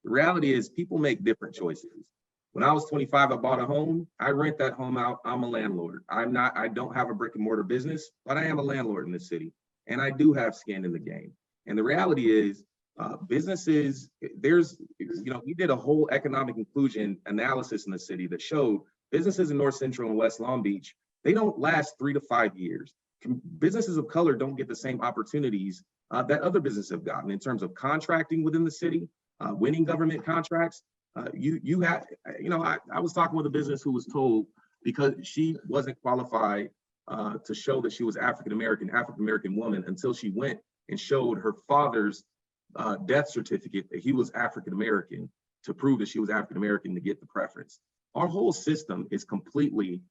S4: The reality is people make different choices. When I was 25, I bought a home. I rent that home out. I'm a landlord. I don't have a brick and mortar business, but I am a landlord in this city. And I do have skin in the game. And the reality is businesses, we did a whole economic inclusion analysis in the city that showed businesses in North Central and West Long Beach, they don't last 3 to 5 years. Businesses of color don't get the same opportunities that other businesses have gotten in terms of contracting within the city, winning government contracts. I was talking with a business who was told because she wasn't qualified to show that she was African American woman until she went and showed her father's death certificate that he was African American to prove that she was African American to get the preference. Our whole system is completely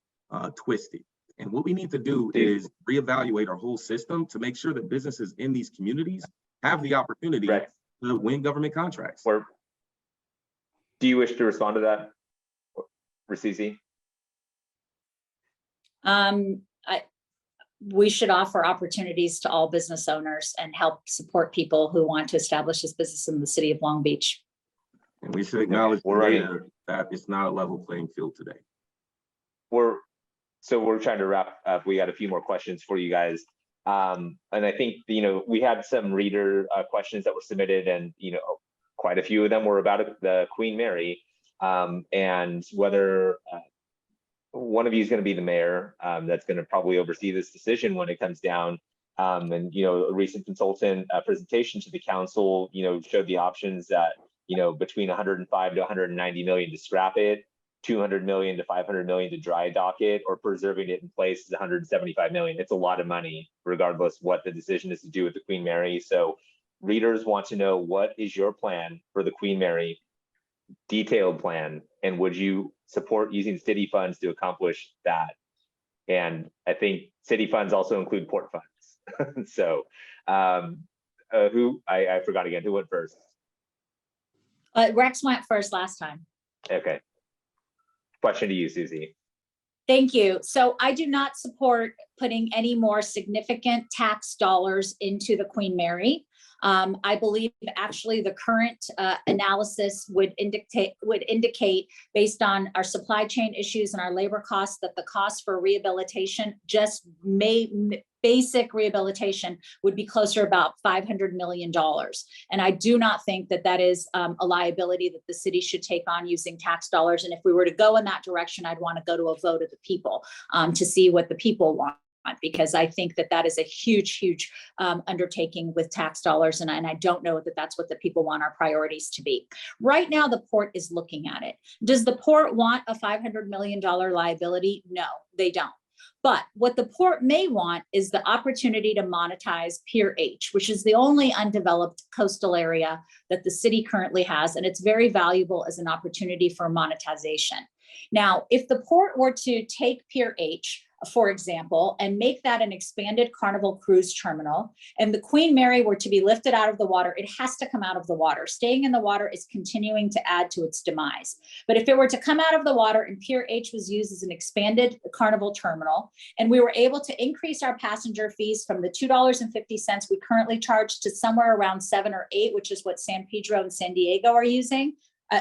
S4: twisted. And what we need to do is reevaluate our whole system to make sure that businesses in these communities have the opportunity to win government contracts.
S1: Do you wish to respond to that, Suzie?
S3: We should offer opportunities to all business owners and help support people who want to establish this business in the city of Long Beach.
S4: And we should acknowledge that it's not a level playing field today.
S1: We're trying to wrap up. We got a few more questions for you guys. And I think, we had some reader questions that were submitted, and, quite a few of them were about the Queen Mary, and whether one of you is going to be the mayor that's going to probably oversee this decision when it comes down. And, a recent consultant presentation to the council, showed the options that, between 105 to 190 million to scrap it, 200 million to 500 million to dry dock it, or preserving it in place is 175 million. It's a lot of money, regardless what the decision is to do with the Queen Mary. So readers want to know, what is your plan for the Queen Mary, detailed plan, and would you support using city funds to accomplish that? And I think city funds also include port funds. So I forgot again, who went first?
S3: Rex went first last time.
S1: Okay. Question to you, Suzie.
S3: Thank you. So I do not support putting any more significant tax dollars into the Queen Mary. I believe actually the current analysis would indicate based on our supply chain issues and our labor costs that the cost for rehabilitation, just basic rehabilitation, would be closer to about $500 million. And I do not think that that is a liability that the city should take on using tax dollars. And if we were to go in that direction, I'd want to go to a vote of the people to see what the people want, because I think that that is a huge undertaking with tax dollars. And I don't know that that's what the people want our priorities to be. Right now, the port is looking at it. Does the port want a $500 million liability? No, they don't. But what the port may want is the opportunity to monetize Pier H, which is the only undeveloped coastal area that the city currently has. And it's very valuable as an opportunity for monetization. Now, if the port were to take Pier H, for example, and make that an expanded Carnival cruise terminal, and the Queen Mary were to be lifted out of the water, it has to come out of the water. Staying in the water is continuing to add to its demise. But if it were to come out of the water and Pier H was used as an expanded Carnival terminal, and we were able to increase our passenger fees from the $2.50 we currently charge to somewhere around $7 or $8, which is what San Pedro and San Diego are using,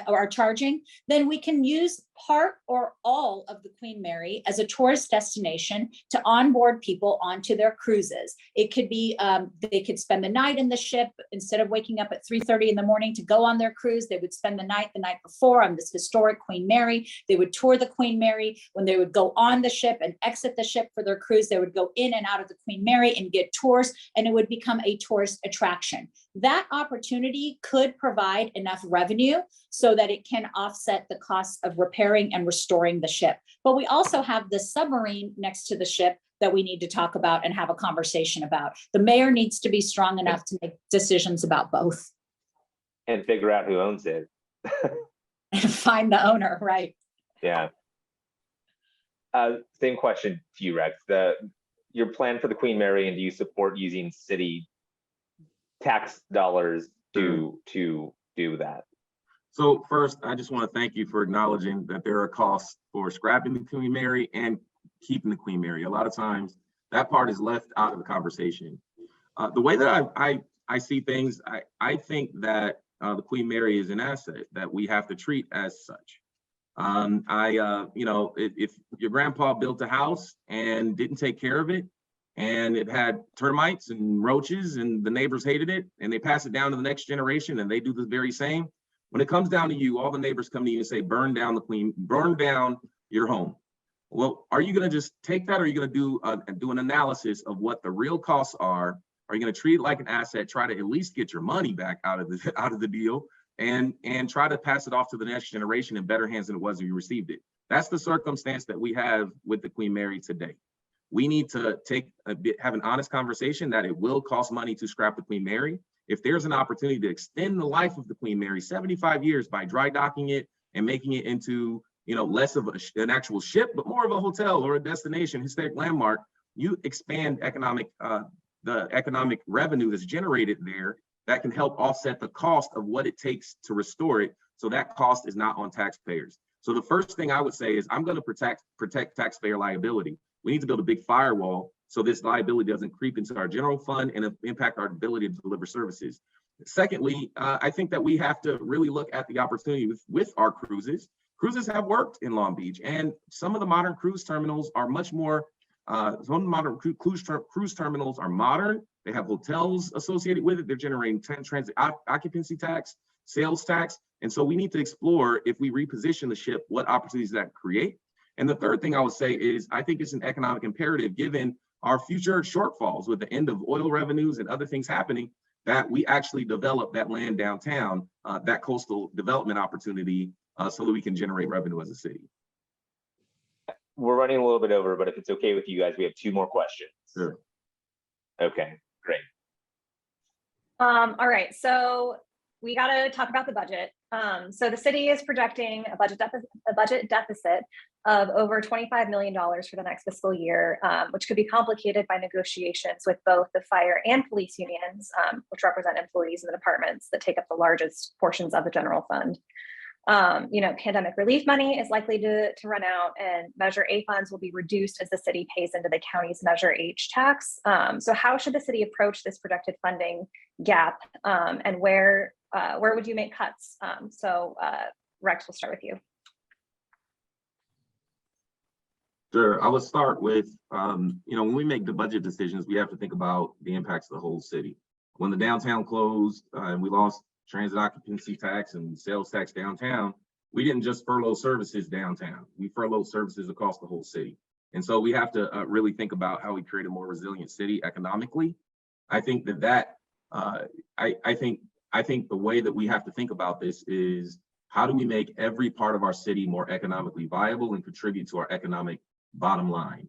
S3: are charging, then we can use part or all of the Queen Mary as a tourist destination to onboard people onto their cruises. It could be, they could spend the night in the ship. Instead of waking up at 3:30 in the morning to go on their cruise, they would spend the night before on this historic Queen Mary. They would tour the Queen Mary. When they would go on the ship and exit the ship for their cruise, they would go in and out of the Queen Mary and get tours, and it would become a tourist attraction. That opportunity could provide enough revenue so that it can offset the costs of repairing and restoring the ship. But we also have the submarine next to the ship that we need to talk about and have a conversation about. The mayor needs to be strong enough to make decisions about both.
S1: And figure out who owns it.
S3: And find the owner, right?
S1: Yeah. Same question to you, Rex. Your plan for the Queen Mary, and do you support using city tax dollars to do that?
S4: So first, I just want to thank you for acknowledging that there are costs for scrapping the Queen Mary and keeping the Queen Mary. A lot of times that part is left out of the conversation. The way that I see things, I think that the Queen Mary is an asset that we have to treat as such. You know, if your grandpa built a house and didn't take care of it, and it had termites and roaches and the neighbors hated it, and they pass it down to the next generation and they do the very same. When it comes down to you, all the neighbors come to you and say, burn down your home. Well, are you going to just take that, or are you going to do an analysis of what the real costs are? Are you going to treat it like an asset, try to at least get your money back out of the deal, and try to pass it off to the next generation in better hands than it was when you received it? That's the circumstance that we have with the Queen Mary today. We need to have an honest conversation that it will cost money to scrap the Queen Mary. If there's an opportunity to extend the life of the Queen Mary 75 years by dry docking it and making it into, you know, less of an actual ship, but more of a hotel or a destination, historic landmark, you expand the economic revenue that's generated there that can help offset the cost of what it takes to restore it. So that cost is not on taxpayers. So the first thing I would say is I'm going to protect taxpayer liability. We need to build a big firewall so this liability doesn't creep into our general fund and impact our ability to deliver services. Secondly, I think that we have to really look at the opportunity with our cruises. Cruises have worked in Long Beach, and some of the modern cruise terminals are much more, some of the modern cruise terminals are modern. They have hotels associated with it. They're generating transit occupancy tax, sales tax. And so we need to explore, if we reposition the ship, what opportunities that create. And the third thing I would say is, I think it's an economic imperative, given our future shortfalls with the end of oil revenues and other things happening, that we actually develop that land downtown, that coastal development opportunity, so that we can generate revenue as a city.
S1: We're running a little bit over, but if it's okay with you guys, we have 2 more questions.
S4: Sure.
S1: Okay, great.
S2: All right, so we got to talk about the budget. So the city is projecting a budget deficit of over $25 million for the next fiscal year, which could be complicated by negotiations with both the fire and police unions, which represent employees in the departments that take up the largest portions of the general fund. Pandemic relief money is likely to run out, and Measure A funds will be reduced as the city pays into the county's Measure H tax. So how should the city approach this projected funding gap, and where would you make cuts? Rex, we'll start with you.
S4: Sure. I would start with, when we make the budget decisions, we have to think about the impacts of the whole city. When the downtown closed and we lost transit occupancy tax and sales tax downtown, we didn't just furlough services downtown. We furloughed services across the whole city. And so we have to really think about how we create a more resilient city economically. I think I think the way that we have to think about this is, how do we make every part of our city more economically viable and contribute to our economic bottom line?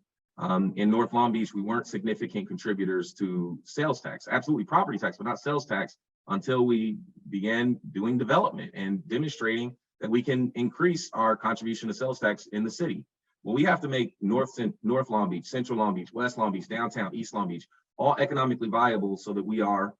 S4: In North Long Beach, we weren't significant contributors to sales tax, absolutely property tax, but not sales tax, until we began doing development and demonstrating that we can increase our contribution to sales tax in the city. Well, we have to make North Long Beach, Central Long Beach, West Long Beach, downtown, East Long Beach, all economically viable so that we are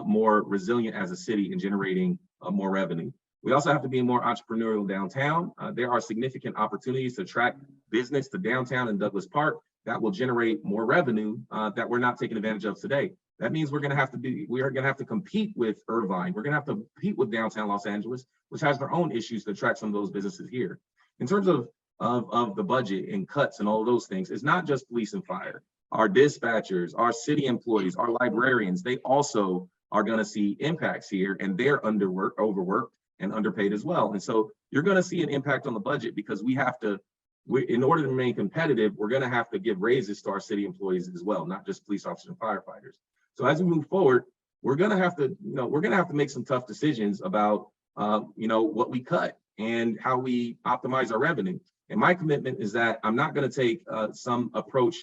S4: more resilient as a city in generating more revenue. We also have to be more entrepreneurial downtown. There are significant opportunities to attract business to downtown and Douglas Park that will generate more revenue that we're not taking advantage of today. That means we are going to have to compete with Irvine. We're going to have to compete with downtown Los Angeles, which has their own issues to attract some of those businesses here. In terms of the budget and cuts and all of those things, it's not just police and fire. Our dispatchers, our city employees, our librarians, they also are going to see impacts here, and they're overworked and underpaid as well. And so you're going to see an impact on the budget, because in order to remain competitive, we're going to have to give raises to our city employees as well, not just police officers and firefighters. So as we move forward, we're going to have to make some tough decisions about what we cut and how we optimize our revenue. And my commitment is that I'm not going to take some approach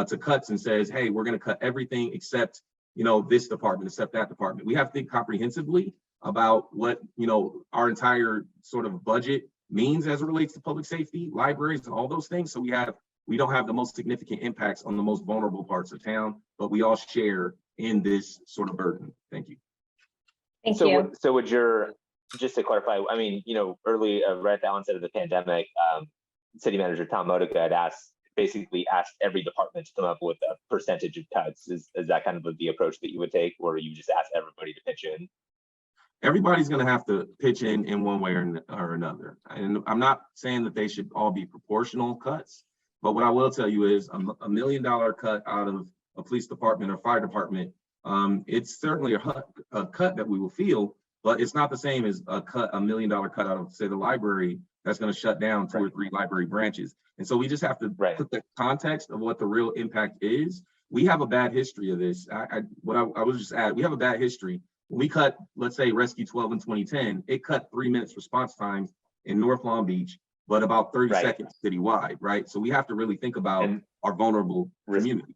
S4: to cuts and says, hey, we're going to cut everything except this department, except that department. We have to think comprehensively about what our entire sort of budget means as it relates to public safety, libraries, and all those things. So we don't have the most significant impacts on the most vulnerable parts of town, but we all share in this sort of burden. Thank you.
S2: Thank you.
S1: So would just to clarify, I mean, early right at the onset of the pandemic, City Manager Tom Modica had basically asked every department to come up with a percentage of cuts. Is that kind of the approach that you would take, or you just ask everybody to pitch in?
S4: Everybody's going to have to pitch in one way or another. And I'm not saying that they should all be proportional cuts, but what I will tell you is $1 million cut out of a police department or fire department, it's certainly a cut that we will feel, but it's not the same as $1 million cut out of, say, the library that's going to shut down 2 or 3 library branches. And so we just have to put the context of what the real impact is. We have a bad history of this. I was just add, we have a bad history. When we cut, let's say, Rescue 12 in 2010, it cut 3 minutes response times in North Long Beach, but about 30 seconds citywide, right? So we have to really think about our vulnerable community.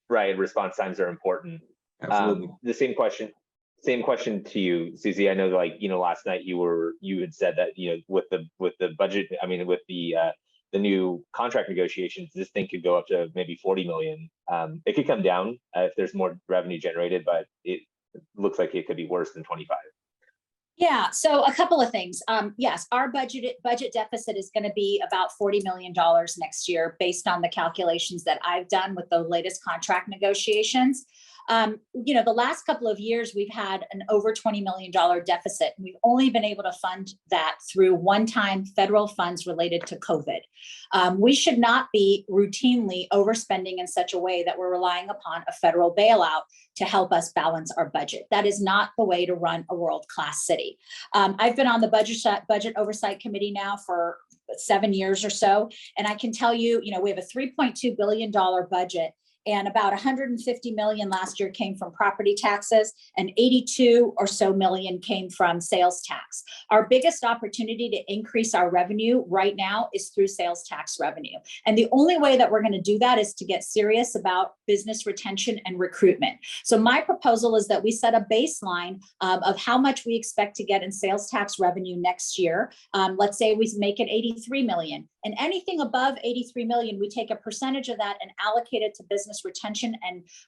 S1: Right, response times are important.
S4: Absolutely.
S1: The same question to you, Suzie. I know, last night you had said that with the budget, I mean, with the new contract negotiations, this thing could go up to maybe 40 million. It could come down if there's more revenue generated, but it looks like it could be worse than 25.
S3: Yeah, so a couple of things. Yes, our budget deficit is going to be about $40 million next year, based on the calculations that I've done with the latest contract negotiations. The last couple of years, we've had an over $20 million deficit. We've only been able to fund that through one-time federal funds related to COVID. We should not be routinely overspending in such a way that we're relying upon a federal bailout to help us balance our budget. That is not the way to run a world-class city. I've been on the budget oversight committee now for 7 years or so, and I can tell you, we have a $3.2 billion budget, and about 150 million last year came from property taxes, and 82 or so million came from sales tax. Our biggest opportunity to increase our revenue right now is through sales tax revenue. And the only way that we're going to do that is to get serious about business retention and recruitment. So my proposal is that we set a baseline of how much we expect to get in sales tax revenue next year. Let's say we make it 83 million. And anything above 83 million, we take a percentage of that and allocate it to business business retention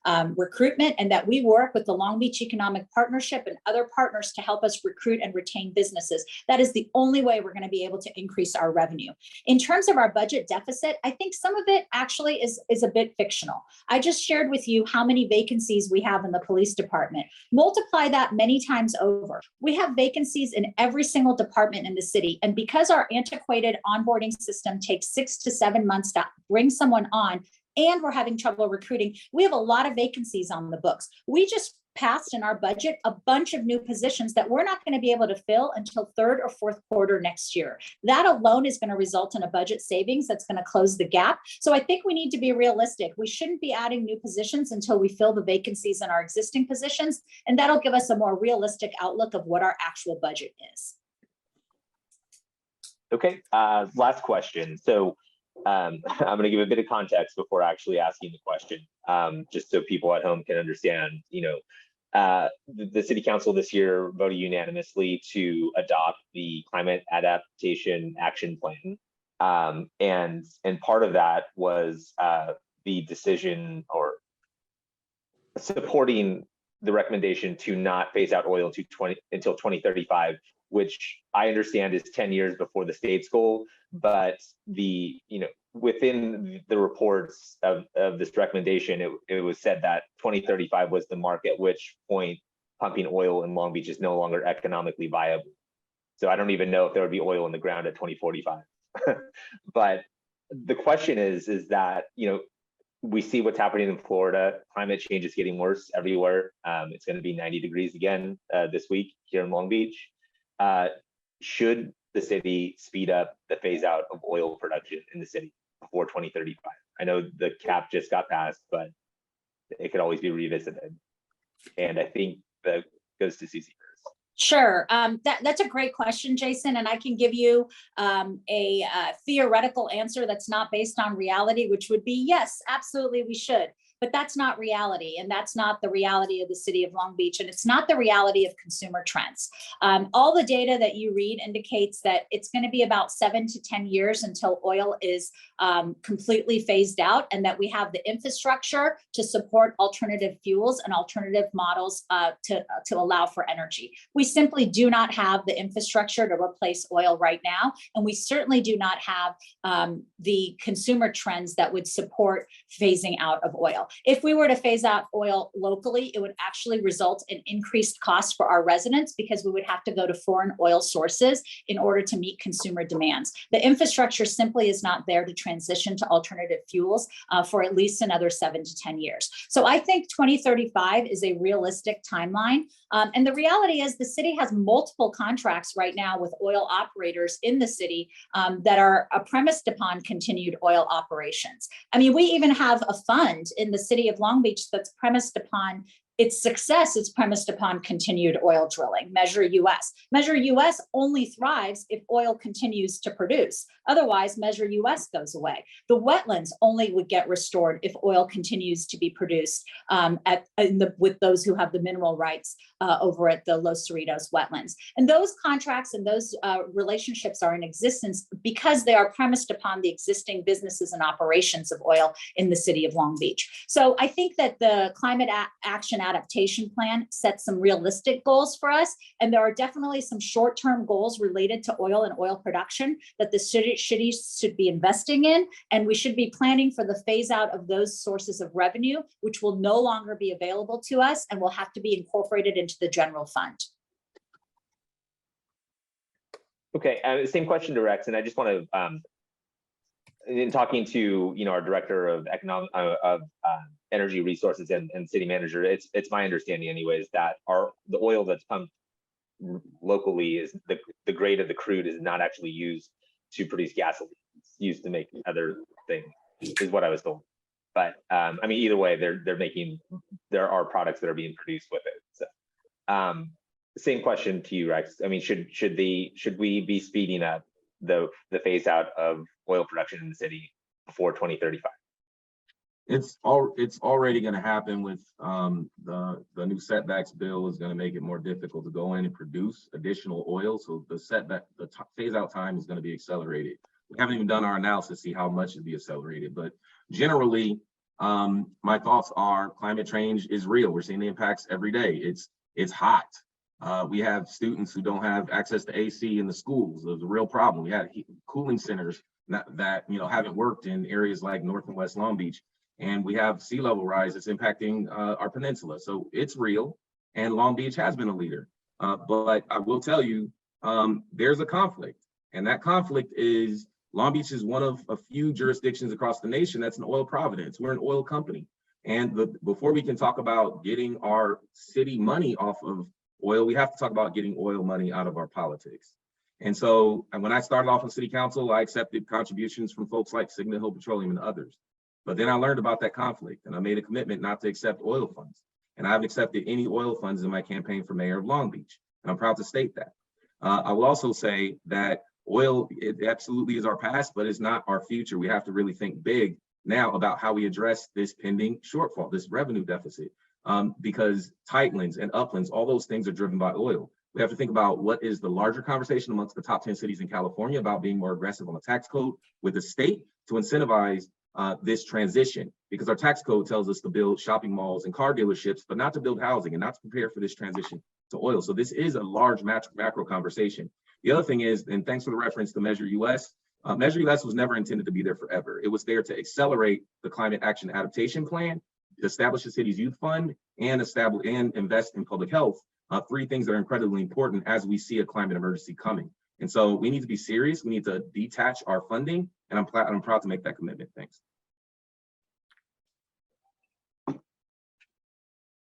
S3: and recruitment, and that we work with the Long Beach Economic Partnership and other partners to help us recruit and retain businesses. That is the only way we're going to be able to increase our revenue. In terms of our budget deficit, I think some of it actually is a bit fictional. I just shared with you how many vacancies we have in the police department. Multiply that many times over. We have vacancies in every single department in the city. And because our antiquated onboarding system takes 6 to 7 months to bring someone on, and we're having trouble recruiting, we have a lot of vacancies on the books. We just passed in our budget a bunch of new positions that we're not going to be able to fill until 3rd or 4th quarter next year. That alone is going to result in a budget savings that's going to close the gap. So I think we need to be realistic. We shouldn't be adding new positions until we fill the vacancies in our existing positions, and that'll give us a more realistic outlook of what our actual budget is.
S1: Okay, last question. So I'm going to give a bit of context before actually asking the question, just so people at home can understand. The city council this year voted unanimously to adopt the climate adaptation action plan, and part of that was the decision or supporting the recommendation to not phase out oil until 2035, which I understand is 10 years before the state's goal. But within the reports of this recommendation, it was said that 2035 was the mark at which point pumping oil in Long Beach is no longer economically viable. So I don't even know if there would be oil in the ground at 2045. But the question is that, we see what's happening in Florida. Climate change is getting worse everywhere. It's going to be 90 degrees again this week here in Long Beach. Should the city speed up the phase out of oil production in the city before 2035? I know the cap just got passed, but it could always be revisited. And I think that goes to Suzie first.
S3: Sure. That's a great question, Jason, and I can give you a theoretical answer that's not based on reality, which would be yes, absolutely, we should. But that's not reality, and that's not the reality of the city of Long Beach, and it's not the reality of consumer trends. All the data that you read indicates that it's going to be about 7 to 10 years until oil is completely phased out, and that we have the infrastructure to support alternative fuels and alternative models to allow for energy. We simply do not have the infrastructure to replace oil right now, and we certainly do not have the consumer trends that would support phasing out of oil. If we were to phase out oil locally, it would actually result in increased costs for our residents because we would have to go to foreign oil sources in order to meet consumer demands. The infrastructure simply is not there to transition to alternative fuels for at least another 7 to 10 years. So I think 2035 is a realistic timeline. And the reality is the city has multiple contracts right now with oil operators in the city that are premised upon continued oil operations. I mean, we even have a fund in the city of Long Beach that's premised upon its success is premised upon continued oil drilling. Measure US. Measure US only thrives if oil continues to produce. Otherwise, Measure US goes away. The wetlands only would get restored if oil continues to be produced with those who have the mineral rights over at the Los Cerritos wetlands. And those contracts and those relationships are in existence because they are premised upon the existing businesses and operations of oil in the city of Long Beach. So I think that the climate action adaptation plan sets some realistic goals for us. And there are definitely some short-term goals related to oil and oil production that the city should be investing in. And we should be planning for the phase out of those sources of revenue, which will no longer be available to us and will have to be incorporated into the general fund.
S1: Okay, same question to Rex. And I just want to, in talking to our director of energy resources and city manager, it's my understanding anyways that the oil that's pumped locally is the grade of the crude is not actually used to produce gasoline. It's used to make other things, is what I was told. But I mean, either way, there are products that are being produced with it. So same question to you, Rex. I mean, should we be speeding up the phase out of oil production in the city before 2035?
S4: It's already going to happen with the new setbacks bill is going to make it more difficult to go in and produce additional oil. So the phase out time is going to be accelerated. We haven't even done our analysis to see how much it'd be accelerated, but generally My thoughts are climate change is real. We're seeing the impacts every day. It's hot. We have students who don't have access to AC in the schools. There's a real problem. We had cooling centers that haven't worked in areas like North and West Long Beach. And we have sea level rise that's impacting our peninsula. So it's real, and Long Beach has been a leader. But I will tell you, there's a conflict, and that conflict is Long Beach is one of a few jurisdictions across the nation that's an oil providence. We're an oil company. And before we can talk about getting our city money off of oil, we have to talk about getting oil money out of our politics. And so when I started off in city council, I accepted contributions from folks like Signal Hill Petroleum and others. But then I learned about that conflict, and I made a commitment not to accept oil funds. And I haven't accepted any oil funds in my campaign for mayor of Long Beach. And I'm proud to state that. I will also say that oil, it absolutely is our past, but it's not our future. We have to really think big now about how we address this pending shortfall, this revenue deficit, because tightlands and uplands, all those things are driven by oil. We have to think about what is the larger conversation amongst the top 10 cities in California about being more aggressive on the tax code with the state to incentivize this transition, because our tax code tells us to build shopping malls and car dealerships, but not to build housing and not to prepare for this transition to oil. So this is a large macro conversation. The other thing is, and thanks for the reference to Measure US, Measure US was never intended to be there forever. It was there to accelerate the Climate Action Adaptation Plan, establish the city's youth fund, and invest in public health, three things that are incredibly important as we see a climate emergency coming. And so we need to be serious. We need to detach our funding, and I'm proud to make that commitment. Thanks.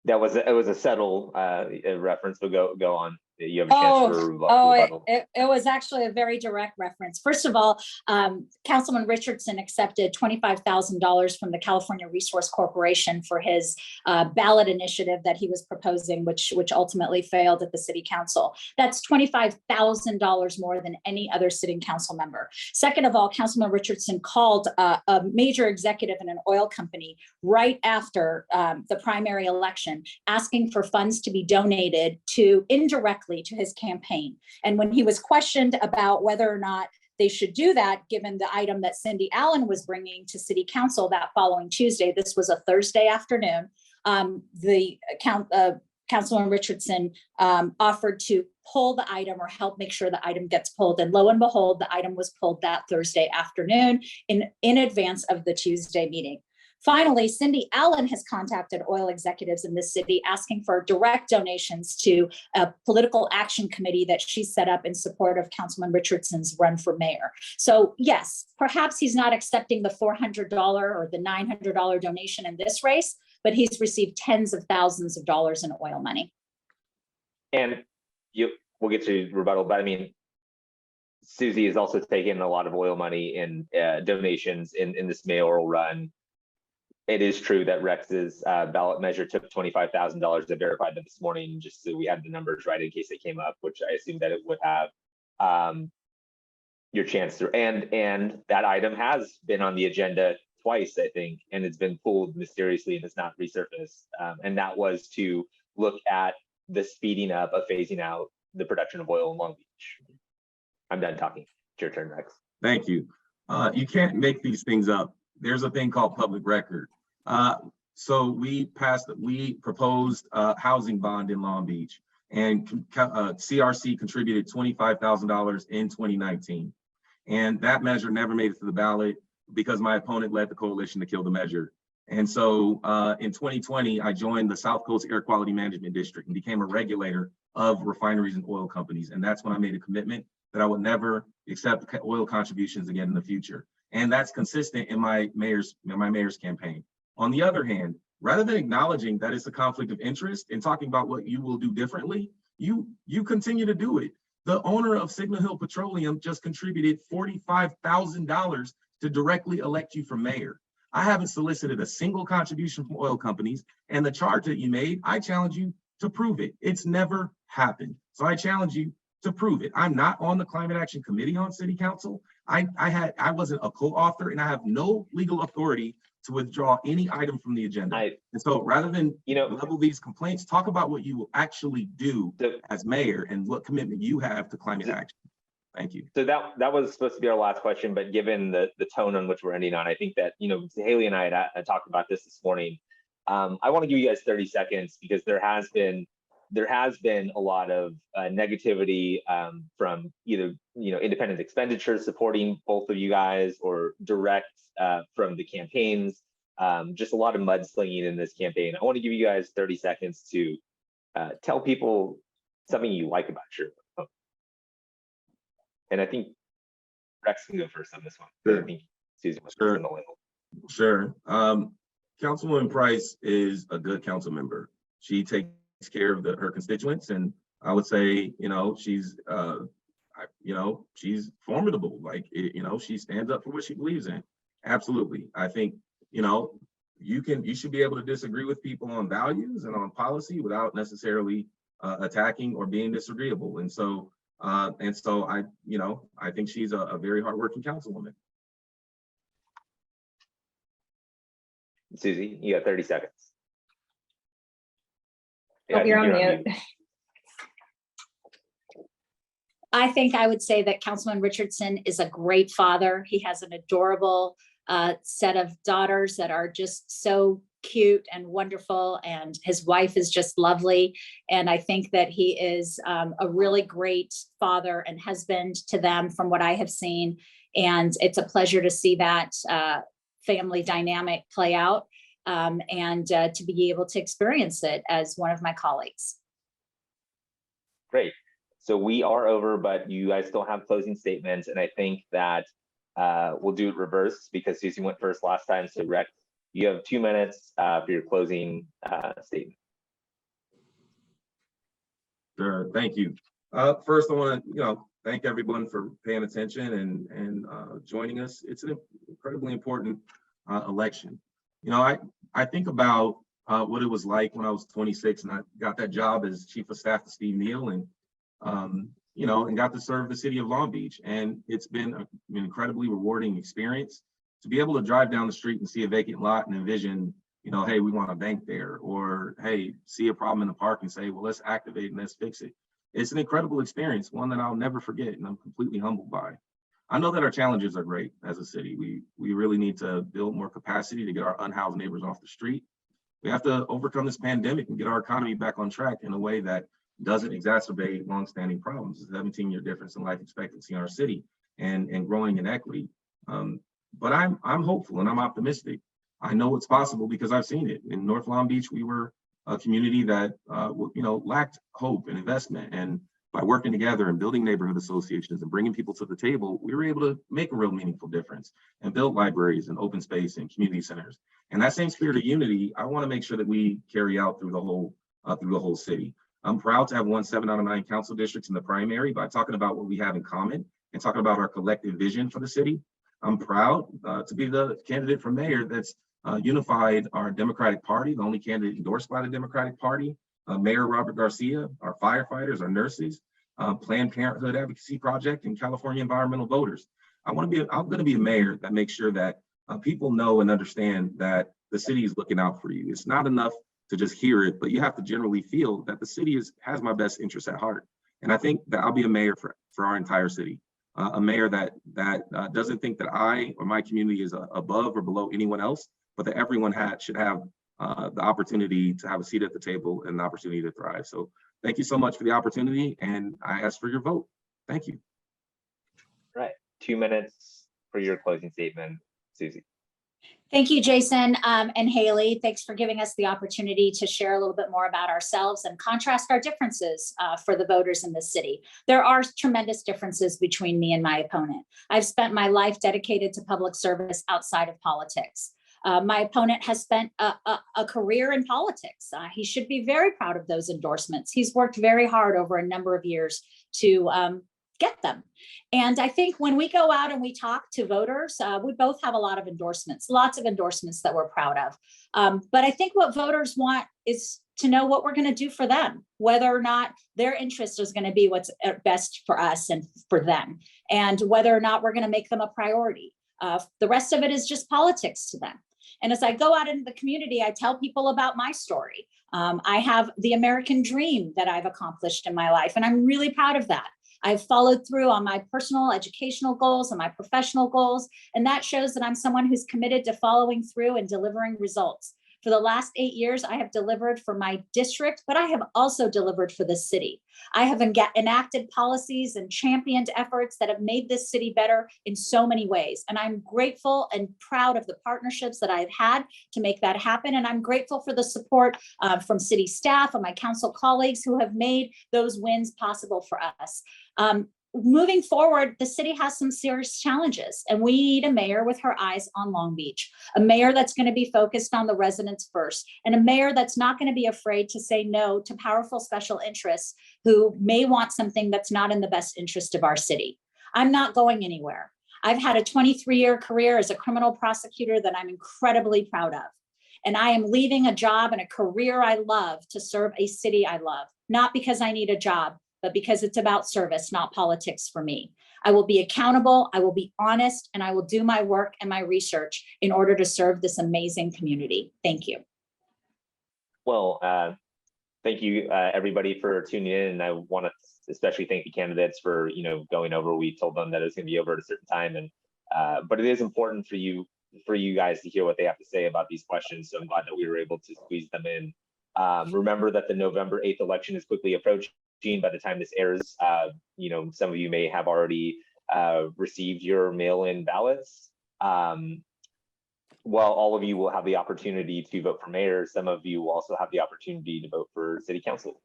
S1: It was a subtle reference, but go on. You have a chance for rebuttal.
S3: It was actually a very direct reference. First of all, Councilman Richardson accepted $25,000 from the California Resource Corporation for his ballot initiative that he was proposing, which ultimately failed at the city council. That's $25,000 more than any other sitting council member. Second of all, Councilman Richardson called a major executive in an oil company right after the primary election, asking for funds to be donated indirectly to his campaign. And when he was questioned about whether or not they should do that, given the item that Cindy Allen was bringing to city council that following Tuesday, this was a Thursday afternoon, Councilman Richardson offered to pull the item or help make sure the item gets pulled. And lo and behold, the item was pulled that Thursday afternoon in advance of the Tuesday meeting. Finally, Cindy Allen has contacted oil executives in this city asking for direct donations to a political action committee that she set up in support of Councilman Richardson's run for mayor. So yes, perhaps he's not accepting the $400 or the $900 donation in this race, but he's received tens of thousands of dollars in oil money.
S1: And we'll get to rebuttal, but I mean, Suzie has also taken a lot of oil money in donations in this mayoral run. It is true that Rex's ballot measure took $25,000. I verified that this morning, just so we had the numbers right in case they came up, which I assume that it would have. Your chance to, and that item has been on the agenda twice, I think, and it's been pulled mysteriously and it's not resurfaced. And that was to look at the speeding up of phasing out the production of oil in Long Beach. I'm done talking. It's your turn, Rex.
S4: Thank you. You can't make these things up. There's a thing called public record. So we proposed a housing bond in Long Beach, and CRC contributed $25,000 in 2019. And that measure never made it to the ballot because my opponent led the coalition to kill the measure. And so in 2020, I joined the South Coast Air Quality Management District and became a regulator of refineries and oil companies. And that's when I made a commitment that I would never accept oil contributions again in the future. And that's consistent in my mayor's campaign. On the other hand, rather than acknowledging that it's a conflict of interest and talking about what you will do differently, you continue to do it. The owner of Signal Hill Petroleum just contributed $45,000 to directly elect you for mayor. I haven't solicited a single contribution from oil companies, and the charge that you made, I challenge you to prove it. It's never happened. So I challenge you to prove it. I'm not on the Climate Action Committee on City Council. I wasn't a co-author, and I have no legal authority to withdraw any item from the agenda. And so rather than level these complaints, talk about what you will actually do as mayor and what commitment you have to climate action. Thank you.
S1: So that was supposed to be our last question, but given the tone on which we're ending on, I think that, Hayley and I had talked about this morning. I want to give you guys 30 seconds because there has been a lot of negativity from either independent expenditures supporting both of you guys or direct from the campaigns. Just a lot of mudslinging in this campaign. I want to give you guys 30 seconds to tell people something you like about your vote. And I think Rex can go first on this one.
S4: Sure.
S1: I think Suzie was
S4: Sure.
S1: on the label.
S4: Sure. Councilwoman Price is a good council member. She takes care of her constituents, and I would say, she's formidable. Like, she stands up for what she believes in. Absolutely. I think, you should be able to disagree with people on values and on policy without necessarily attacking or being disagreeable. And so I think she's a very hardworking councilwoman.
S1: Suzie, you got 30 seconds.
S2: Oh, you're on mute.
S3: I think I would say that Councilman Richardson is a great father. He has an adorable set of daughters that are just so cute and wonderful, and his wife is just lovely. And I think that he is a really great father and husband to them from what I have seen. And it's a pleasure to see that family dynamic play out and to be able to experience it as one of my colleagues.
S1: Great. So we are over, but you guys still have closing statements. And I think that we'll do it reverse because Suzie went first last time. So Rex, you have 2 minutes for your closing statement.
S4: Sure. Thank you. First, I want to, thank everyone for paying attention and joining us. It's an incredibly important election. I think about what it was like when I was 26 and I got that job as chief of staff to Steve Neal and got to serve the city of Long Beach. And it's been an incredibly rewarding experience to be able to drive down the street and see a vacant lot and envision, hey, we want a bank there, or hey, see a problem in the park and say, well, let's activate and let's fix it. It's an incredible experience, one that I'll never forget, and I'm completely humbled by. I know that our challenges are great as a city. We really need to build more capacity to get our unhoused neighbors off the street. We have to overcome this pandemic and get our economy back on track in a way that doesn't exacerbate longstanding problems. The 17-year difference in life expectancy in our city and growing inequity. But I'm hopeful and I'm optimistic. I know it's possible because I've seen it. In North Long Beach, we were a community that lacked hope and investment. And by working together and building neighborhood associations and bringing people to the table, we were able to make a real meaningful difference and build libraries and open space and community centers. And that same spirit of unity, I want to make sure that we carry out through the whole city. I'm proud to have won 7 out of 9 council districts in the primary by talking about what we have in common and talking about our collective vision for the city. I'm proud to be the candidate for mayor that's unified our Democratic Party, the only candidate endorsed by the Democratic Party, Mayor Robert Garcia, our firefighters, our nurses, Planned Parenthood Advocacy Project, and California environmental voters. I'm going to be a mayor that makes sure that people know and understand that the city is looking out for you. It's not enough to just hear it, but you have to generally feel that the city has my best interests at heart. And I think that I'll be a mayor for our entire city, a mayor that doesn't think that I or my community is above or below anyone else, but that everyone should have the opportunity to have a seat at the table and the opportunity to thrive. So thank you so much for the opportunity, and I ask for your vote. Thank you.
S1: Right, 2 minutes for your closing statement, Suzie.
S3: Thank you, Jason and Hayley. Thanks for giving us the opportunity to share a little bit more about ourselves and contrast our differences for the voters in this city. There are tremendous differences between me and my opponent. I've spent my life dedicated to public service outside of politics. My opponent has spent a career in politics. He should be very proud of those endorsements. He's worked very hard over a number of years to get them. And I think when we go out and we talk to voters, we both have a lot of endorsements, lots of endorsements that we're proud of. But I think what voters want is to know what we're going to do for them, whether or not their interest is going to be what's best for us and for them, and whether or not we're going to make them a priority. The rest of it is just politics to them. And as I go out into the community, I tell people about my story. I have the American dream that I've accomplished in my life, and I'm really proud of that. I've followed through on my personal educational goals and my professional goals, and that shows that I'm someone who's committed to following through and delivering results. For the last 8 years, I have delivered for my district, but I have also delivered for this city. I have enacted policies and championed efforts that have made this city better in so many ways. And I'm grateful and proud of the partnerships that I've had to make that happen. And I'm grateful for the support from city staff and my council colleagues who have made those wins possible for us. Moving forward, the city has some serious challenges, and we need a mayor with her eyes on Long Beach, a mayor that's going to be focused on the residents first, and a mayor that's not going to be afraid to say no to powerful special interests who may want something that's not in the best interest of our city. I'm not going anywhere. I've had a 23-year career as a criminal prosecutor that I'm incredibly proud of. And I am leaving a job and a career I love to serve a city I love, not because I need a job, but because it's about service, not politics for me. I will be accountable, I will be honest, and I will do my work and my research in order to serve this amazing community. Thank you.
S1: Well, thank you, everybody, for tuning in. And I want to especially thank the candidates for, going over. We told them that it was going to be over at a certain time, and but it is important for you guys to hear what they have to say about these questions. So I'm glad that we were able to squeeze them in. Remember that the November 8th election is quickly approaching. By the time this airs, some of you may have already received your mail-in ballots. While all of you will have the opportunity to vote for mayor, some of you will also have the opportunity to vote for city council.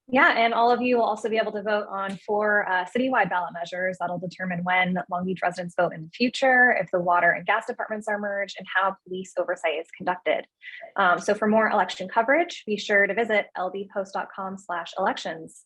S2: Yeah, and all of you will also be able to vote on 4 citywide ballot measures that'll determine when Long Beach residents vote in the future, if the water and gas departments are merged, and how police oversight is conducted. So for more election coverage, be sure to visit lbpost.com/elections.